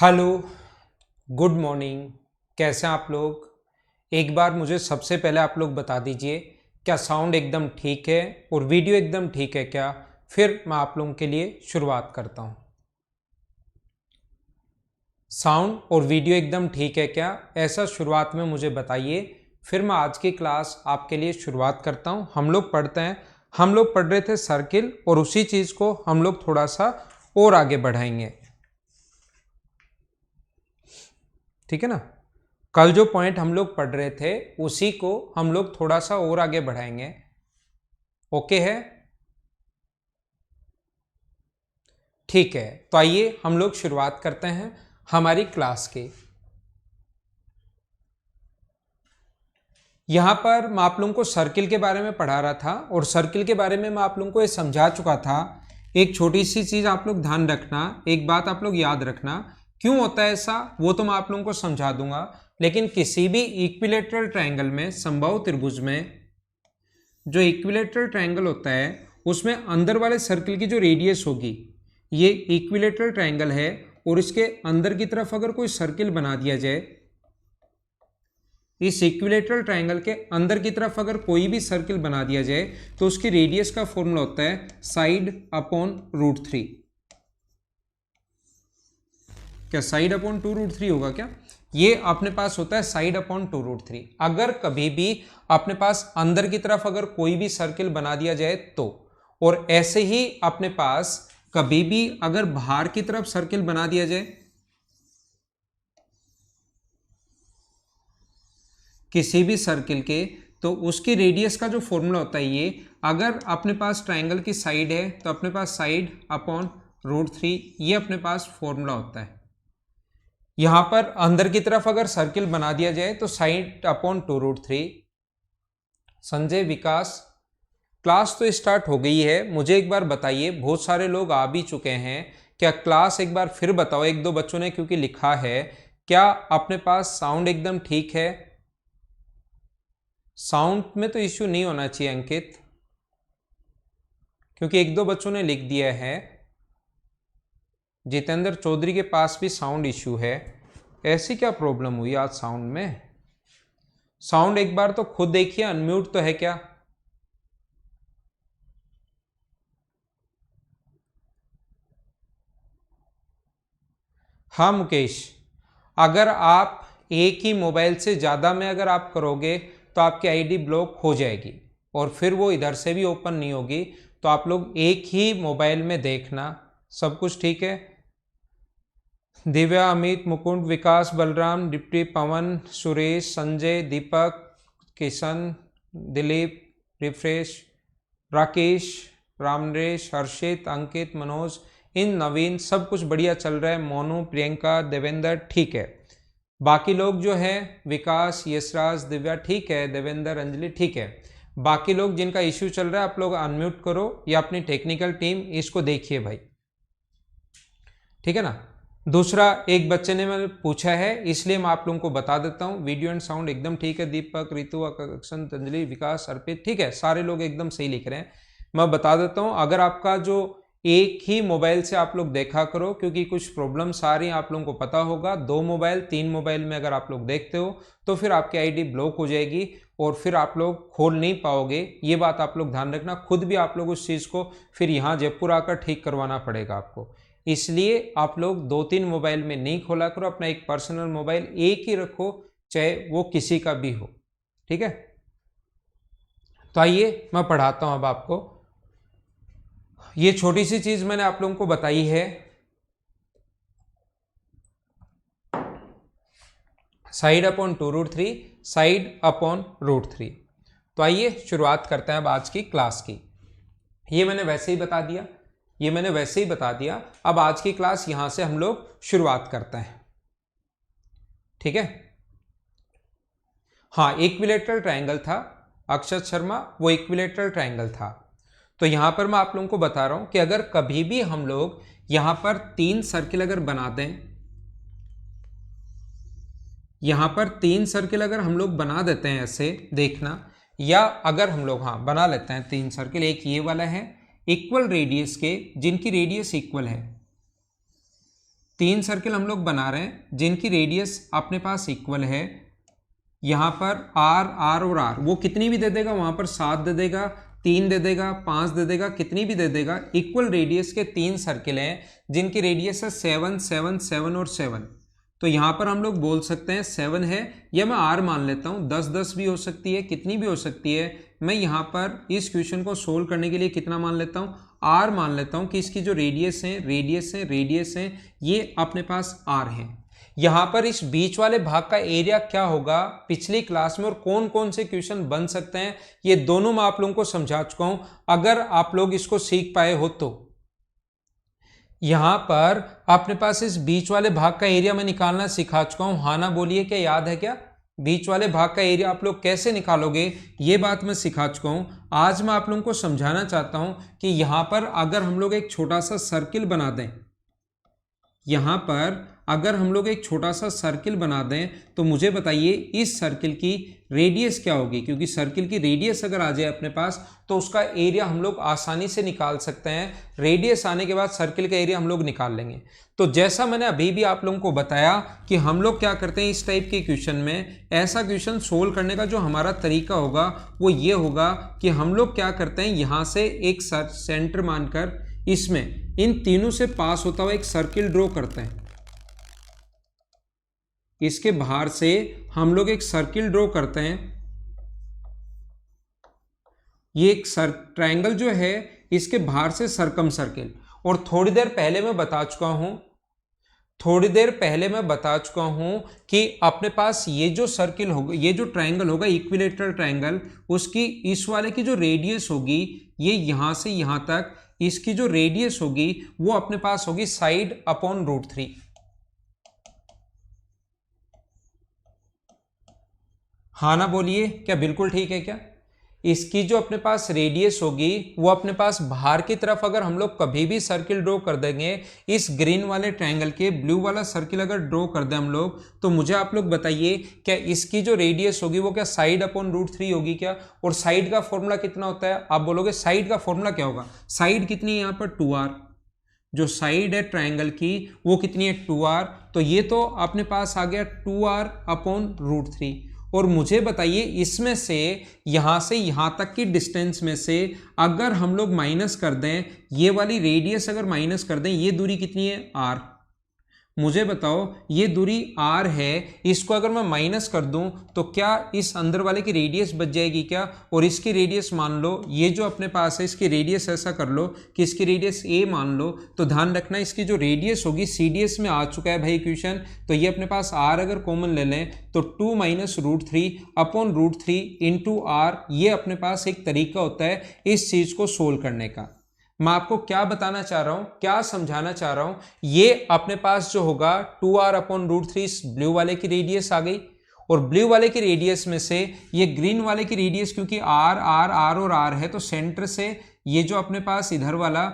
Hello, good morning. कैसे हैं आप लोग? एक बार मुझे सबसे पहले आप लोग बता दीजिए, क्या साउंड एकदम ठीक है और वीडियो एकदम ठीक है क्या? फिर मैं आप लोगों के लिए शुरुआत करता हूं। साउंड और वीडियो एकदम ठीक है क्या, ऐसा शुरुआत में मुझे बताइए। फिर मैं आज की क्लास आपके लिए शुरुआत करता हूं। हम लोग पढ़ रहे थे सर्किल, और उसी चीज़ को हम लोग थोड़ा सा और आगे बढ़ाएंगे। ठीक है ना? कल जो पॉइंट हम लोग पढ़ रहे थे उसी को हम लोग थोड़ा सा और आगे बढ़ाएंगे। ओके है? ठीक है, तो आइए हम लोग शुरुआत करते हैं हमारी क्लास की। यहां पर मैं आप लोगों को सर्किल के बारे में पढ़ा रहा था, और सर्किल के बारे में मैं आप लोगों को ये समझा चुका था। एक छोटी सी चीज आप लोग ध्यान रखना, एक बात आप लोग याद रखना। क्यों होता है ऐसा वो तो मैं आप लोगों को समझा दूंगा, लेकिन किसी भी इक्विलेटरल ट्रायंगल में, समबाहु त्रिभुज में जो इक्विलेटरल ट्रायंगल होता है उसमें अंदर वाले सर्किल की जो रेडियस होगी, ये इक्विलेटरल ट्रायंगल है, और इसके अंदर की तरफ अगर कोई सर्किल बना दिया जाए, इस इक्विलेटरल ट्रायंगल के अंदर की तरफ अगर कोई भी सर्किल बना दिया जाए तो उसकी रेडियस का फॉर्मूला होता है साइड अपॉन √3। क्या साइड अपॉन 2√3 होगा क्या? ये अपने पास होता है साइड अपॉन 2√3। अगर कभी भी अपने पास अंदर की तरफ अगर कोई भी सर्किल बना दिया जाए तो, और ऐसे ही अपने पास कभी भी अगर बाहर की तरफ सर्किल बना दिया जाए, किसी भी सर्किल के, तो उसकी रेडियस का जो फॉर्मूला होता है ये, अगर अपने पास ट्रायंगल की साइड है तो अपने पास साइड अपॉन √3, ये अपने पास फॉर्मूला होता है। यहां पर अंदर की तरफ अगर सर्किल बना दिया जाए तो साइड अपॉन 2√3। संजय, विकास, क्लास तो स्टार्ट हो गई है। मुझे एक बार बताइए, बहुत सारे लोग आ भी चुके हैं, क्या क्लास एक बार फिर बताओ। एक दो बच्चों ने क्योंकि लिखा है, क्या अपने पास साउंड एकदम ठीक है? साउंड में तो इश्यू नहीं होना चाहिए अंकित, क्योंकि एक दो बच्चों ने लिख दिया है। जितेंद्र चौधरी के पास भी साउंड इश्यू है। ऐसी क्या प्रॉब्लम हुई आज साउंड में? साउंड एक बार तो खुद देखिए, अनम्यूट तो है क्या? हाँ मुकेश, अगर आप एक ही मोबाइल से ज़्यादा में अगर आप करोगे तो आपकी आईडी ब्लॉक हो जाएगी, और फिर वो इधर से भी ओपन नहीं होगी। तो आप लोग एक ही मोबाइल में देखना। सब कुछ ठीक है? दिव्या, अमित, मुकुंद, विकास, बलराम, डिप्टी, पवन, सुरेश, संजय, दीपक, किशन, दिलीप, रिफ्रेश, राकेश, रामरेश, हर्षित, अंकित, मनोज, इन नवीन, सब कुछ बढ़िया चल रहा है। मोनू, प्रियंका, देवेंद्र, ठीक है। बाकी लोग जो है, विकास, यशराज, दिव्या, ठीक है। देवेंद्र, अंजलि, ठीक है। बाकी लोग जिनका इश्यू चल रहा है आप लोग अनम्यूट करो, या अपनी टेक्निकल टीम इसको देखिए भाई। ठीक है ना? दूसरा, एक बच्चे ने मैंने पूछा है इसलिए मैं आप लोगों को बता देता हूँ, वीडियो एंड साउंड एकदम ठीक है। दीपक, रितु, अक्षंत, अंजलि, विकास, अर्पित, ठीक है। सारे लोग एकदम सही लिख रहे हैं। मैं बता देता हूँ, अगर आपका जो एक ही मोबाइल से आप लोग देखा करो, क्योंकि कुछ प्रॉब्लम्स आ रही हैं, आप लोगों को पता होगा। 2 मोबाइल 3 मोबाइल में अगर आप लोग देखते हो तो फिर आपकी आईडी ब्लॉक हो जाएगी, और फिर आप लोग खोल नहीं पाओगे। ये बात आप लोग ध्यान रखना। खुद भी आप लोग उस चीज़ को फिर यहाँ जयपुर आकर ठीक करवाना पड़ेगा आपको। इसलिए आप लोग 2-3 मोबाइल में नहीं खोला करो। अपना एक पर्सनल मोबाइल एक ही रखो, चाहे वो किसी का भी हो। ठीक है? तो आइए मैं पढ़ाता हूं अब आपको। ये छोटी सी चीज मैंने आप लोगों को बताई है, साइड अपॉन 2√3, साइड अपॉन √3। तो आइए शुरुआत करते हैं अब आज की क्लास की। ये मैंने वैसे ही बता दिया। अब आज की क्लास यहां से हम लोग शुरुआत करते हैं। ठीक है? हाँ, इक्विलेटरल ट्रायंगल था अक्षत शर्मा, वो इक्विलेटरल ट्रायंगल था। तो यहां पर मैं आप लोगों को बता रहा हूं कि अगर कभी भी हम लोग यहां पर 3 सर्किल अगर बना दें, यहां पर 3 सर्किल अगर हम लोग बना देते हैं, ऐसे देखना, या अगर हम लोग बना लेते हैं 3 सर्किल, एक ये वाला है इक्वल रेडियस के, जिनकी रेडियस इक्वल है, 3 सर्किल हम लोग बना रहे हैं जिनकी रेडियस अपने पास इक्वल है। यहाँ पर आर आर और आर वो कितनी भी दे देगा, वहां पर 7 दे देगा, 3 दे देगा, 5 दे देगा, कितनी भी दे देगा। इक्वल रेडियस के 3 सर्किल हैं जिनकी रेडियस है 7 7 7 और 7। तो यहाँ पर हम लोग बोल सकते हैं 7 है, या मैं आर मान लेता हूँ, 10 10 भी हो सकती है, कितनी भी हो सकती है। मैं यहाँ पर इस क्वेश्चन को सोल्व करने के लिए कितना मान लेता हूँ, आर मान लेता हूँ कि इसकी जो रेडियस है ये अपने पास आर है। यहाँ पर इस बीच वाले भाग का एरिया क्या होगा पिछली क्लास में और कौन कौन से क्वेश्चन बन सकते हैं ये दोनों मैं आप लोगों को समझा चुका हूं, अगर आप लोग इसको सीख पाए हो तो। यहां पर अपने पास इस बीच वाले भाग का एरिया मैं निकालना सिखा चुका हूं। हाँ ना बोलिए, क्या याद है क्या? बीच वाले भाग का एरिया आप लोग कैसे निकालोगे ये बात मैं सिखा चुका हूं। आज मैं आप लोगों को समझाना चाहता हूं कि यहां पर अगर हम लोग एक छोटा सा सर्किल बना दें, यहां पर अगर हम लोग एक छोटा सा सर्किल बना दें तो मुझे बताइए इस सर्किल की रेडियस क्या होगी, क्योंकि सर्किल की रेडियस अगर आ जाए अपने पास तो उसका एरिया हम लोग आसानी से निकाल सकते हैं। रेडियस आने के बाद सर्किल का एरिया हम लोग निकाल लेंगे। तो जैसा मैंने अभी भी आप लोगों को बताया कि हम लोग क्या करते हैं इस टाइप के क्वेश्चन में, ऐसा क्वेश्चन सोल्व करने का जो हमारा तरीका होगा वो ये होगा कि हम लोग क्या करते हैं, यहाँ से एक सेंटर मानकर इसमें इन तीनों से पास होता हुआ एक सर्किल ड्रॉ करते हैं। इसके बाहर से हम लोग एक सर्किल ड्रॉ करते हैं। ये एक ट्रायंगल जो है इसके बाहर से सर्कम सर्किल। और थोड़ी देर पहले मैं बता चुका हूं कि अपने पास ये जो सर्किल होगा, ये जो ट्रायंगल होगा इक्विलेटरल ट्रायंगल, उसकी इस वाले की जो रेडियस होगी ये यहां से यहां तक, इसकी जो रेडियस होगी वो अपने पास होगी साइड अपॉन √3। हाँ ना बोलिए, क्या बिल्कुल ठीक है क्या? इसकी जो अपने पास रेडियस होगी वो अपने पास बाहर की तरफ अगर हम लोग कभी भी सर्किल ड्रॉ कर देंगे, इस ग्रीन वाले ट्रायंगल के ब्लू वाला सर्किल अगर ड्रॉ कर दें हम लोग, तो मुझे आप लोग बताइए क्या इसकी जो रेडियस होगी वो क्या साइड अपॉन √3 होगी क्या? और साइड का फॉर्मूला कितना होता है? आप बोलोगे साइड का फॉर्मूला क्या होगा? साइड कितनी है यहाँ पर 2r, जो साइड है ट्रायंगल की वो कितनी है 2r, तो ये तो अपने पास आ गया 2r अपॉन √3। और मुझे बताइए इसमें से यहां तक की डिस्टेंस में से अगर हम लोग माइनस कर दें, ये वाली रेडियस अगर माइनस कर दें, ये दूरी कितनी है r। मुझे बताओ ये दूरी r है, इसको अगर मैं माइनस कर दूं तो क्या इस अंदर वाले की रेडियस बच जाएगी क्या? और इसकी रेडियस मान लो, ये जो अपने पास है इसकी रेडियस ऐसा कर लो कि इसकी रेडियस a मान लो, तो ध्यान रखना इसकी जो रेडियस होगी CDS में आ चुका है भाई क्वेश्चन, तो ये अपने पास r अगर कॉमन ले लें तो 2 - √3 अपॉन √3 इंटू r, ये अपने पास एक तरीका होता है इस चीज को सोल्व करने का। मैं आपको क्या बताना चाह रहा हूं, क्या समझाना चाह रहा हूं, ये अपने पास जो होगा 2r अपॉन √3 ब्लू वाले की रेडियस आ गई, और ब्लू वाले की रेडियस में से ये ग्रीन वाले की रेडियस, क्योंकि r r r और r है, तो सेंटर से ये जो अपने पास इधर वाला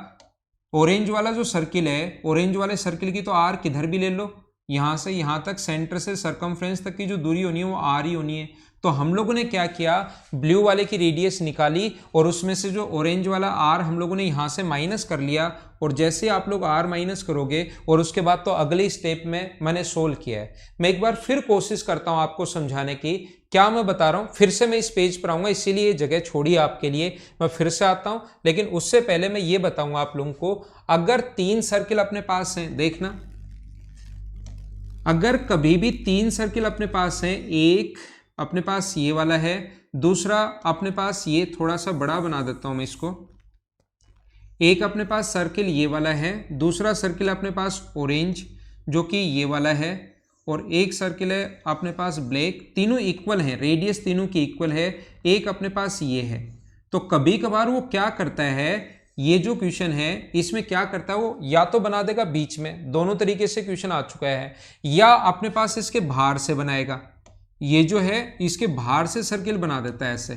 ऑरेंज वाला जो सर्किल है, ऑरेंज वाले सर्किल की तो r किधर भी ले लो, यहां से यहां तक सेंटर से सरकमफ्रेंस तक की जो दूरी होनी है वो r ही होनी है। तो हम लोगों ने क्या किया, ब्लू वाले की रेडियस निकाली और उसमें से जो ऑरेंज वाला r हम लोगों ने यहां से माइनस कर लिया, और जैसे आप लोग r माइनस करोगे और उसके बाद तो अगले स्टेप में मैंने सोल्व किया है। मैं एक बार फिर कोशिश करता हूं आपको समझाने की, क्या मैं बता रहा हूं, फिर से मैं इस पेज पर आऊंगा, इसीलिए जगह छोड़ी आपके लिए, मैं फिर से आता हूं। लेकिन उससे पहले मैं ये बताऊंगा आप लोगों को, अगर 3 सर्किल अपने पास हैं, देखना अगर कभी भी 3 सर्किल अपने पास हैं, एक अपने पास ये वाला है, दूसरा अपने पास ये थोड़ा सा बड़ा बना देता हूं मैं इसको, एक अपने पास सर्किल ये वाला है, दूसरा सर्किल अपने पास ऑरेंज जो कि ये वाला है, और एक सर्किल है अपने पास ब्लैक, तीनों इक्वल हैं, रेडियस तीनों की इक्वल है, एक अपने पास ये है। तो कभी कभार वो क्या करता है, ये जो क्वेश्चन है इसमें क्या करता है, वो या तो बना देगा बीच में, दोनों तरीके से क्वेश्चन आ चुका है, या अपने पास इसके बाहर से बनाएगा, ये जो है इसके बाहर से सर्किल बना देता है ऐसे।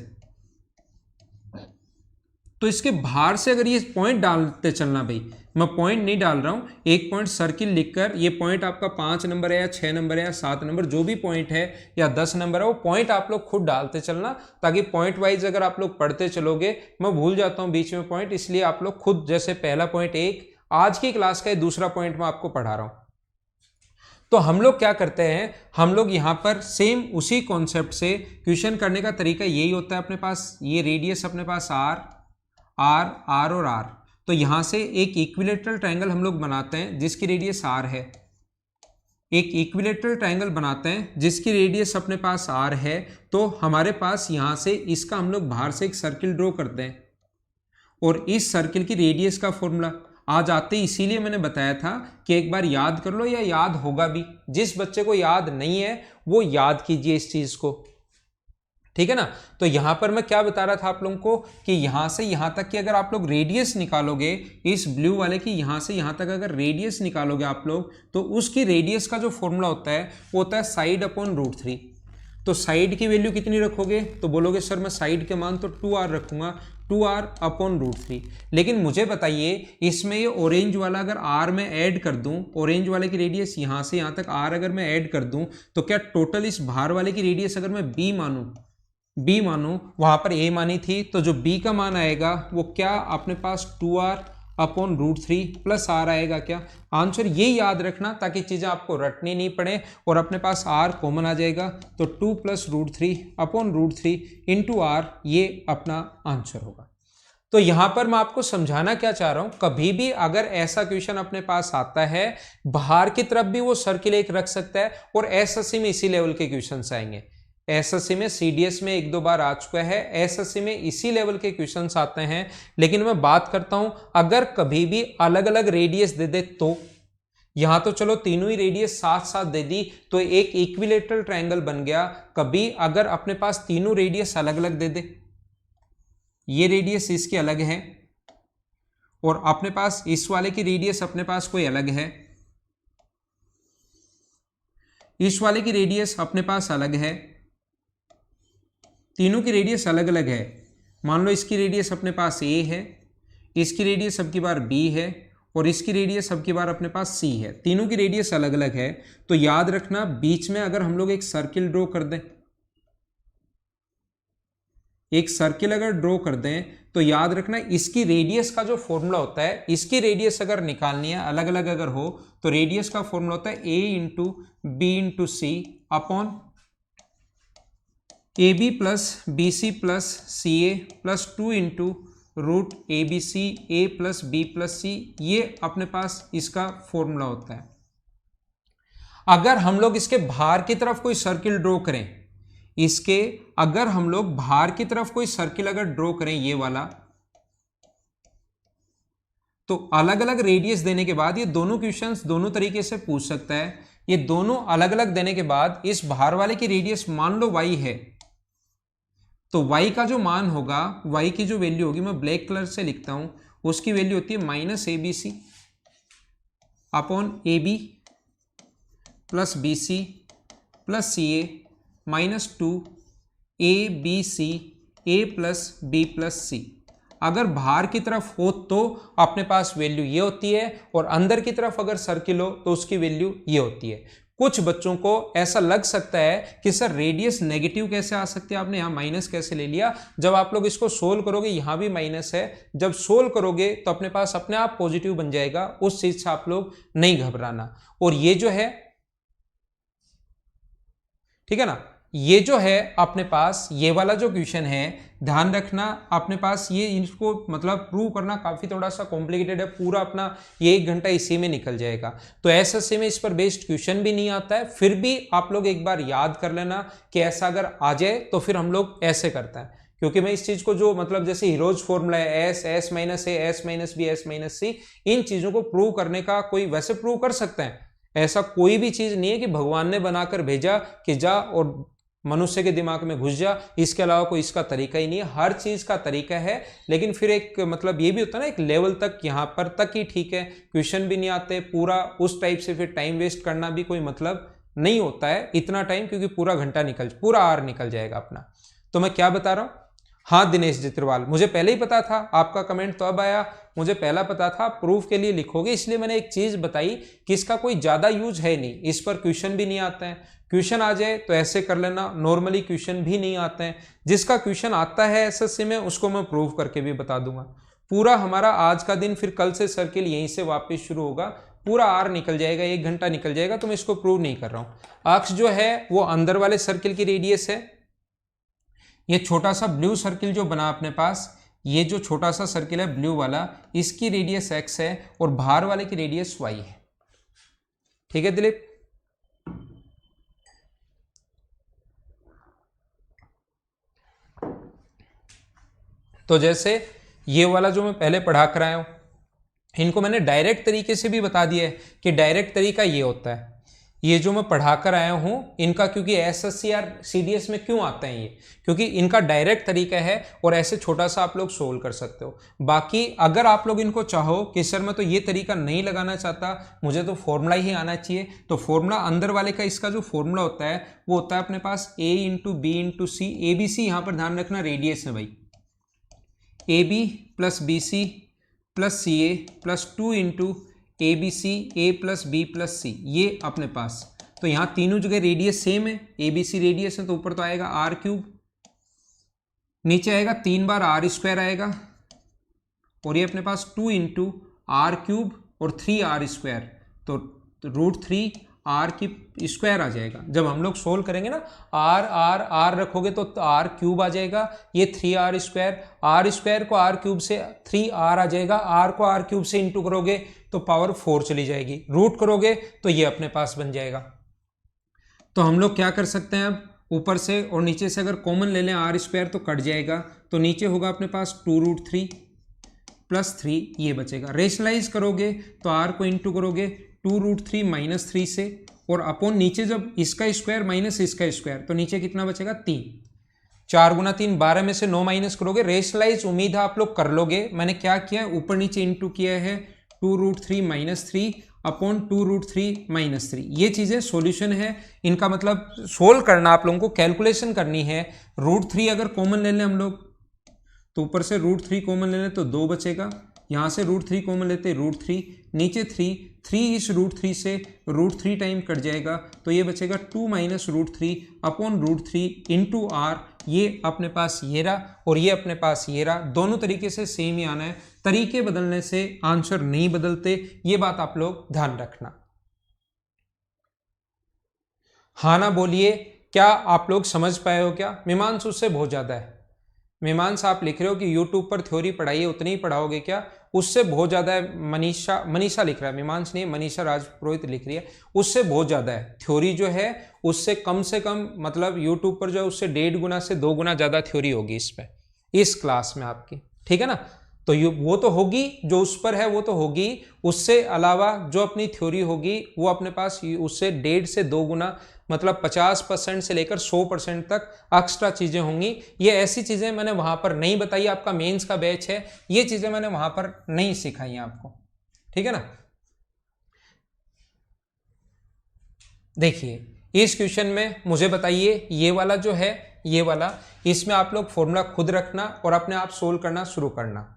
तो इसके बाहर से अगर ये पॉइंट डालते चलना, भाई मैं पॉइंट नहीं डाल रहा हूं, एक पॉइंट सर्किल लिखकर, ये पॉइंट आपका 5 नंबर है या 6 नंबर है या 7 नंबर, जो भी पॉइंट है, या 10 नंबर है, वो पॉइंट आप लोग खुद डालते चलना, ताकि पॉइंट वाइज अगर आप लोग पढ़ते चलोगे, मैं भूल जाता हूं बीच में पॉइंट, इसलिए आप लोग खुद, जैसे पहला पॉइंट 1 आज की क्लास का, दूसरा पॉइंट मैं आपको पढ़ा रहा हूं। तो हम लोग क्या करते हैं, हम लोग यहाँ पर सेम उसी कॉन्सेप्ट से क्वेश्चन करने का तरीका यही होता है। अपने पास ये रेडियस अपने पास आर और आर, तो यहाँ से एक इक्विलेटरल ट्रायंगल हम लोग बनाते हैं जिसकी रेडियस आर है। एक इक्विलेटरल ट्रायंगल बनाते हैं जिसकी रेडियस अपने पास आर है। तो हमारे पास यहाँ से इसका हम लोग बाहर से एक सर्किल ड्रॉ करते हैं और इस सर्किल की रेडियस का फॉर्मूला आज आते ही, इसीलिए मैंने बताया था कि एक बार याद कर लो या याद होगा भी। जिस बच्चे को याद नहीं है वो याद कीजिए इस चीज को, ठीक है ना। तो यहां पर मैं क्या बता रहा था आप लोगों को कि यहां से यहां तक की अगर आप लोग रेडियस निकालोगे, इस ब्लू वाले की यहां से यहां तक अगर रेडियस निकालोगे आप लोग, तो उसकी रेडियस का जो फॉर्मूला होता है वो होता है साइड अपॉन √3। तो साइड की वैल्यू कितनी रखोगे, तो बोलोगे सर मैं साइड के मान तो 2r रखूंगा, 2r अपॉन √3। लेकिन मुझे बताइए इसमें ये ऑरेंज वाला अगर r में ऐड कर दूं, ऑरेंज वाले की रेडियस यहां से यहां तक r अगर मैं ऐड कर दूं, तो क्या टोटल इस बाहर वाले की रेडियस अगर मैं b मानूं, वहां पर a मानी थी, तो जो b का मान आएगा वो क्या अपने पास 2r अपॉन √3 प्लस r आएगा। क्या आंसर ये याद रखना ताकि चीजें आपको रटनी नहीं पड़े और अपने पास r कॉमन आ जाएगा, तो 2 प्लस √3 अपॉन √3 इंटू r, ये अपना आंसर होगा। तो यहां पर मैं आपको समझाना क्या चाह रहा हूं, कभी भी अगर ऐसा क्वेश्चन अपने पास आता है, बाहर की तरफ भी वो सर्किल एक रख सकता है और एसएससी में इसी लेवल के क्वेश्चन आएंगे। एसएससी में सीडीएस में 1-2 बार आ चुका है, एसएससी में इसी लेवल के क्वेश्चंस आते हैं। लेकिन मैं बात करता हूं अगर कभी भी अलग अलग रेडियस दे दे, तो यहां तो चलो तीनों ही रेडियस साथ साथ दे दी तो एक इक्विलेटरल ट्रायंगल बन गया। कभी अगर अपने पास तीनों रेडियस अलग अलग दे दे, ये रेडियस इसकी अलग है और अपने पास इस वाले की रेडियस अपने पास कोई अलग है, इस वाले की रेडियस अपने पास अलग है, तीनों की रेडियस अलग अलग है। मान लो इसकी रेडियस अपने पास a है, इसकी रेडियस अब की बार b है और इसकी रेडियस अब की बार अपने पास c है। तीनों की रेडियस अलग अलग है, तो याद रखना बीच में अगर हम लोग एक सर्किल ड्रॉ कर दें, एक सर्किल अगर ड्रॉ कर दें, तो याद रखना इसकी रेडियस का जो फॉर्मूला होता है, इसकी रेडियस अगर निकालनी है अलग अलग अगर हो, तो रेडियस का फॉर्मूला होता है a into B into C upon AB plus BC plus CA plus 2 into root ABC A plus B plus C, ये अपने पास इसका फॉर्मूला होता है। अगर हम लोग इसके बाहर की तरफ कोई सर्किल ड्रॉ करें, इसके अगर हम लोग बाहर की तरफ कोई सर्किल अगर ड्रॉ करें ये वाला, तो अलग अलग रेडियस देने के बाद ये दोनों क्वेश्चंस दोनों तरीके से पूछ सकता है। ये दोनों अलग अलग देने के बाद इस बाहर वाले की रेडियस मान लो y है, तो y का जो मान होगा, y की जो वैल्यू होगी, मैं ब्लैक कलर से लिखता हूं, उसकी वैल्यू होती है -ABC upon AB plus BC plus CA -2 ABC A plus B plus C। अगर बाहर की तरफ हो तो अपने पास वैल्यू ये होती है और अंदर की तरफ अगर सर्किल हो तो उसकी वैल्यू ये होती है। कुछ बच्चों को ऐसा लग सकता है कि सर रेडियस नेगेटिव कैसे आ सकती है, आपने यहाँ माइनस कैसे ले लिया। जब आप लोग इसको सोल्व करोगे, यहाँ भी माइनस है, जब सोल्व करोगे तो अपने पास अपने आप पॉजिटिव बन जाएगा, उस चीज से आप लोग नहीं घबराना। और ये जो है, ठीक है ना, ये जो है अपने पास ये वाला जो क्वेश्चन है, ध्यान रखना अपने पास ये इसको मतलब प्रूव करना काफी थोड़ा सा कॉम्प्लिकेटेड है, पूरा अपना ये 1 घंटा इसी में निकल जाएगा। तो एसएससी में इस पर बेस्ड क्वेश्चन भी नहीं आता है, फिर भी आप लोग एक बार याद कर लेना कि ऐसा अगर आ जाए तो फिर हम लोग ऐसे करते हैं। क्योंकि मैं इस चीज को जो मतलब जैसे हीरोज फॉर्मूला है S minus A S minus B S minus C, इन चीजों को प्रूव करने का कोई वैसे प्रूव कर सकते हैं, ऐसा कोई भी चीज नहीं है कि भगवान ने बनाकर भेजा कि जा और मनुष्य के दिमाग में घुस जा, इसके अलावा कोई इसका तरीका ही नहीं है। हर चीज का तरीका है, लेकिन फिर एक मतलब ये भी होता है ना, एक लेवल तक यहाँ पर तक ही ठीक है, क्वेश्चन भी नहीं आते पूरा उस टाइप से, फिर टाइम वेस्ट करना भी कोई मतलब नहीं होता है इतना टाइम, क्योंकि पूरा घंटा पूरा आवर निकल जाएगा अपना। तो मैं क्या बता रहा हूँ, हाँ दिनेश जित्रवाल, मुझे पहले ही पता था, आपका कमेंट तो अब आया, मुझे पहला पता था प्रूफ के लिए लिखोगे, इसलिए मैंने एक चीज बताई कि इसका कोई ज्यादा यूज है नहीं, इस पर क्वेश्चन भी नहीं आता है। क्वेश्चन आ जाए तो ऐसे कर लेना, नॉर्मली क्वेश्चन भी नहीं आते हैं। जिसका क्वेश्चन आता है एसएससी में उसको मैं प्रूव करके भी बता दूंगा। पूरा हमारा आज का दिन, फिर कल से सर्किल यहीं से वापस शुरू होगा, पूरा आर निकल जाएगा, 1 घंटा निकल जाएगा, तो मैं इसको प्रूव नहीं कर रहा हूं। अक्ष जो है वो अंदर वाले सर्किल की रेडियस है। ये छोटा सा ब्लू सर्किल जो बना अपने पास, ये जो छोटा सा सर्किल है ब्लू वाला, इसकी रेडियस x है और बाहर वाले की रेडियस y है। ठीक है दिलीप? तो जैसे ये वाला जो मैं पहले पढ़ा कर आया हूं, इनको मैंने डायरेक्ट तरीके से भी बता दिया है कि डायरेक्ट तरीका ये होता है। ये जो मैं पढ़ा कर आया हूं इनका, क्योंकि एसएससी और सीडीएस में क्यों आते हैं ये, क्योंकि इनका डायरेक्ट तरीका है और ऐसे छोटा सा आप लोग सोल्व कर सकते हो। बाकी अगर आप लोग इनको चाहो कि सर मैं तो ये तरीका नहीं लगाना चाहता, मुझे तो फॉर्मूला ही आना चाहिए, तो फॉर्मूला अंदर वाले का इसका जो फॉर्मूला होता है वो होता है अपने पास a into B into C. A B C यहाँ पर ध्यान रखना रेडियस है भाई, A B plus B C plus C A plus 2 into A B C A plus B plus C, ये अपने पास। तो यहाँ तीनों जगह रेडियस सेम है, ए बी सी रेडियस है, तो ऊपर तो आएगा आर क्यूब, नीचे आएगा 3 बार आर स्क्वायर आएगा, और ये अपने पास 2 इंटू आर क्यूब और 3 आर स्क्वायर, तो √3 आर की स्क्वायर आ जाएगा। जब हम लोग सोल्व करेंगे ना, आर आर आर रखोगे तो आर क्यूब आ जाएगा, ये 3 आर स्क्वायर को आर क्यूब से 3 आर आ जाएगा, आर को आर क्यूब से इंटू करोगे तो पावर 4 चली जाएगी, रूट करोगे तो ये अपने पास बन जाएगा। तो हम लोग क्या कर सकते हैं, अब ऊपर से और नीचे से अगर कॉमन ले लें आर स्क्वायर तो कट जाएगा, तो नीचे होगा अपने पास 2√3 प्लस 3 ये बचेगा। रेशनलाइज करोगे तो आर को इंटू करोगे 2√3 माइनस 3 से, और अपॉन नीचे जब इसका स्क्वायर माइनस इसका स्क्वायर, तो नीचे कितना बचेगा 3। 4 गुना 3 12 में से 9 माइनस करोगे। रेशनलाइज उम्मीद है आप लोग कर लोगे। मैंने क्या किया, ऊपर नीचे इंटू किया है 2√3 माइनस 3 अपॉन 2√3 माइनस 3। ये चीजें सॉल्यूशन है, इनका मतलब सोल्व करना आप लोगों को, कैलकुलेशन करनी है। √3 अगर कॉमन ले लें हम लोग, तो ऊपर से √3 कॉमन ले लें तो 2 बचेगा, यहाँ से √3 कॉमन लेते √3, नीचे 3 इस √3 से √3 टाइम कट जाएगा, तो ये बचेगा 2 माइनस √3 अपॉन √3 इंटू आर। ये अपने पास ये रहा और ये अपने पास ये रहा, दोनों तरीके से सेम ही आना है, तरीके बदलने से आंसर नहीं बदलते, ये बात आप लोग ध्यान रखना। हाँ ना बोलिए, क्या आप लोग समझ पाए हो क्या? मीमांस उससे बहुत ज्यादा है। मीमांस आप लिख रहे हो कि YouTube पर थ्योरी पढ़ाइए, उतनी ही पढ़ाओगे क्या? उससे बहुत ज्यादा है। मनीषा लिख रहा है, मीमांस नहीं, मनीषा राजपुरोहित लिख रही है, उससे बहुत ज्यादा है। थ्योरी जो है उससे कम से कम, मतलब YouTube पर जो है उससे 1.5 गुना से 2 गुना ज्यादा थ्योरी होगी इस पे, इस क्लास में आपकी, ठीक है ना? तो वो तो होगी, जो उस पर है वो तो होगी, उससे अलावा जो अपनी थ्योरी होगी वो अपने पास उससे 1.5 से 2 गुना, मतलब 50% से लेकर 100% तक एक्स्ट्रा चीजें होंगी। ये ऐसी चीजें मैंने वहां पर नहीं बताई, आपका मेंस का बैच है, ये चीजें मैंने वहां पर नहीं सिखाई आपको, ठीक है ना? देखिए इस क्वेश्चन में मुझे बताइए, ये वाला जो है, ये वाला, इसमें आप लोग फॉर्मूला खुद रखना और अपने आप सोल्व करना शुरू करना।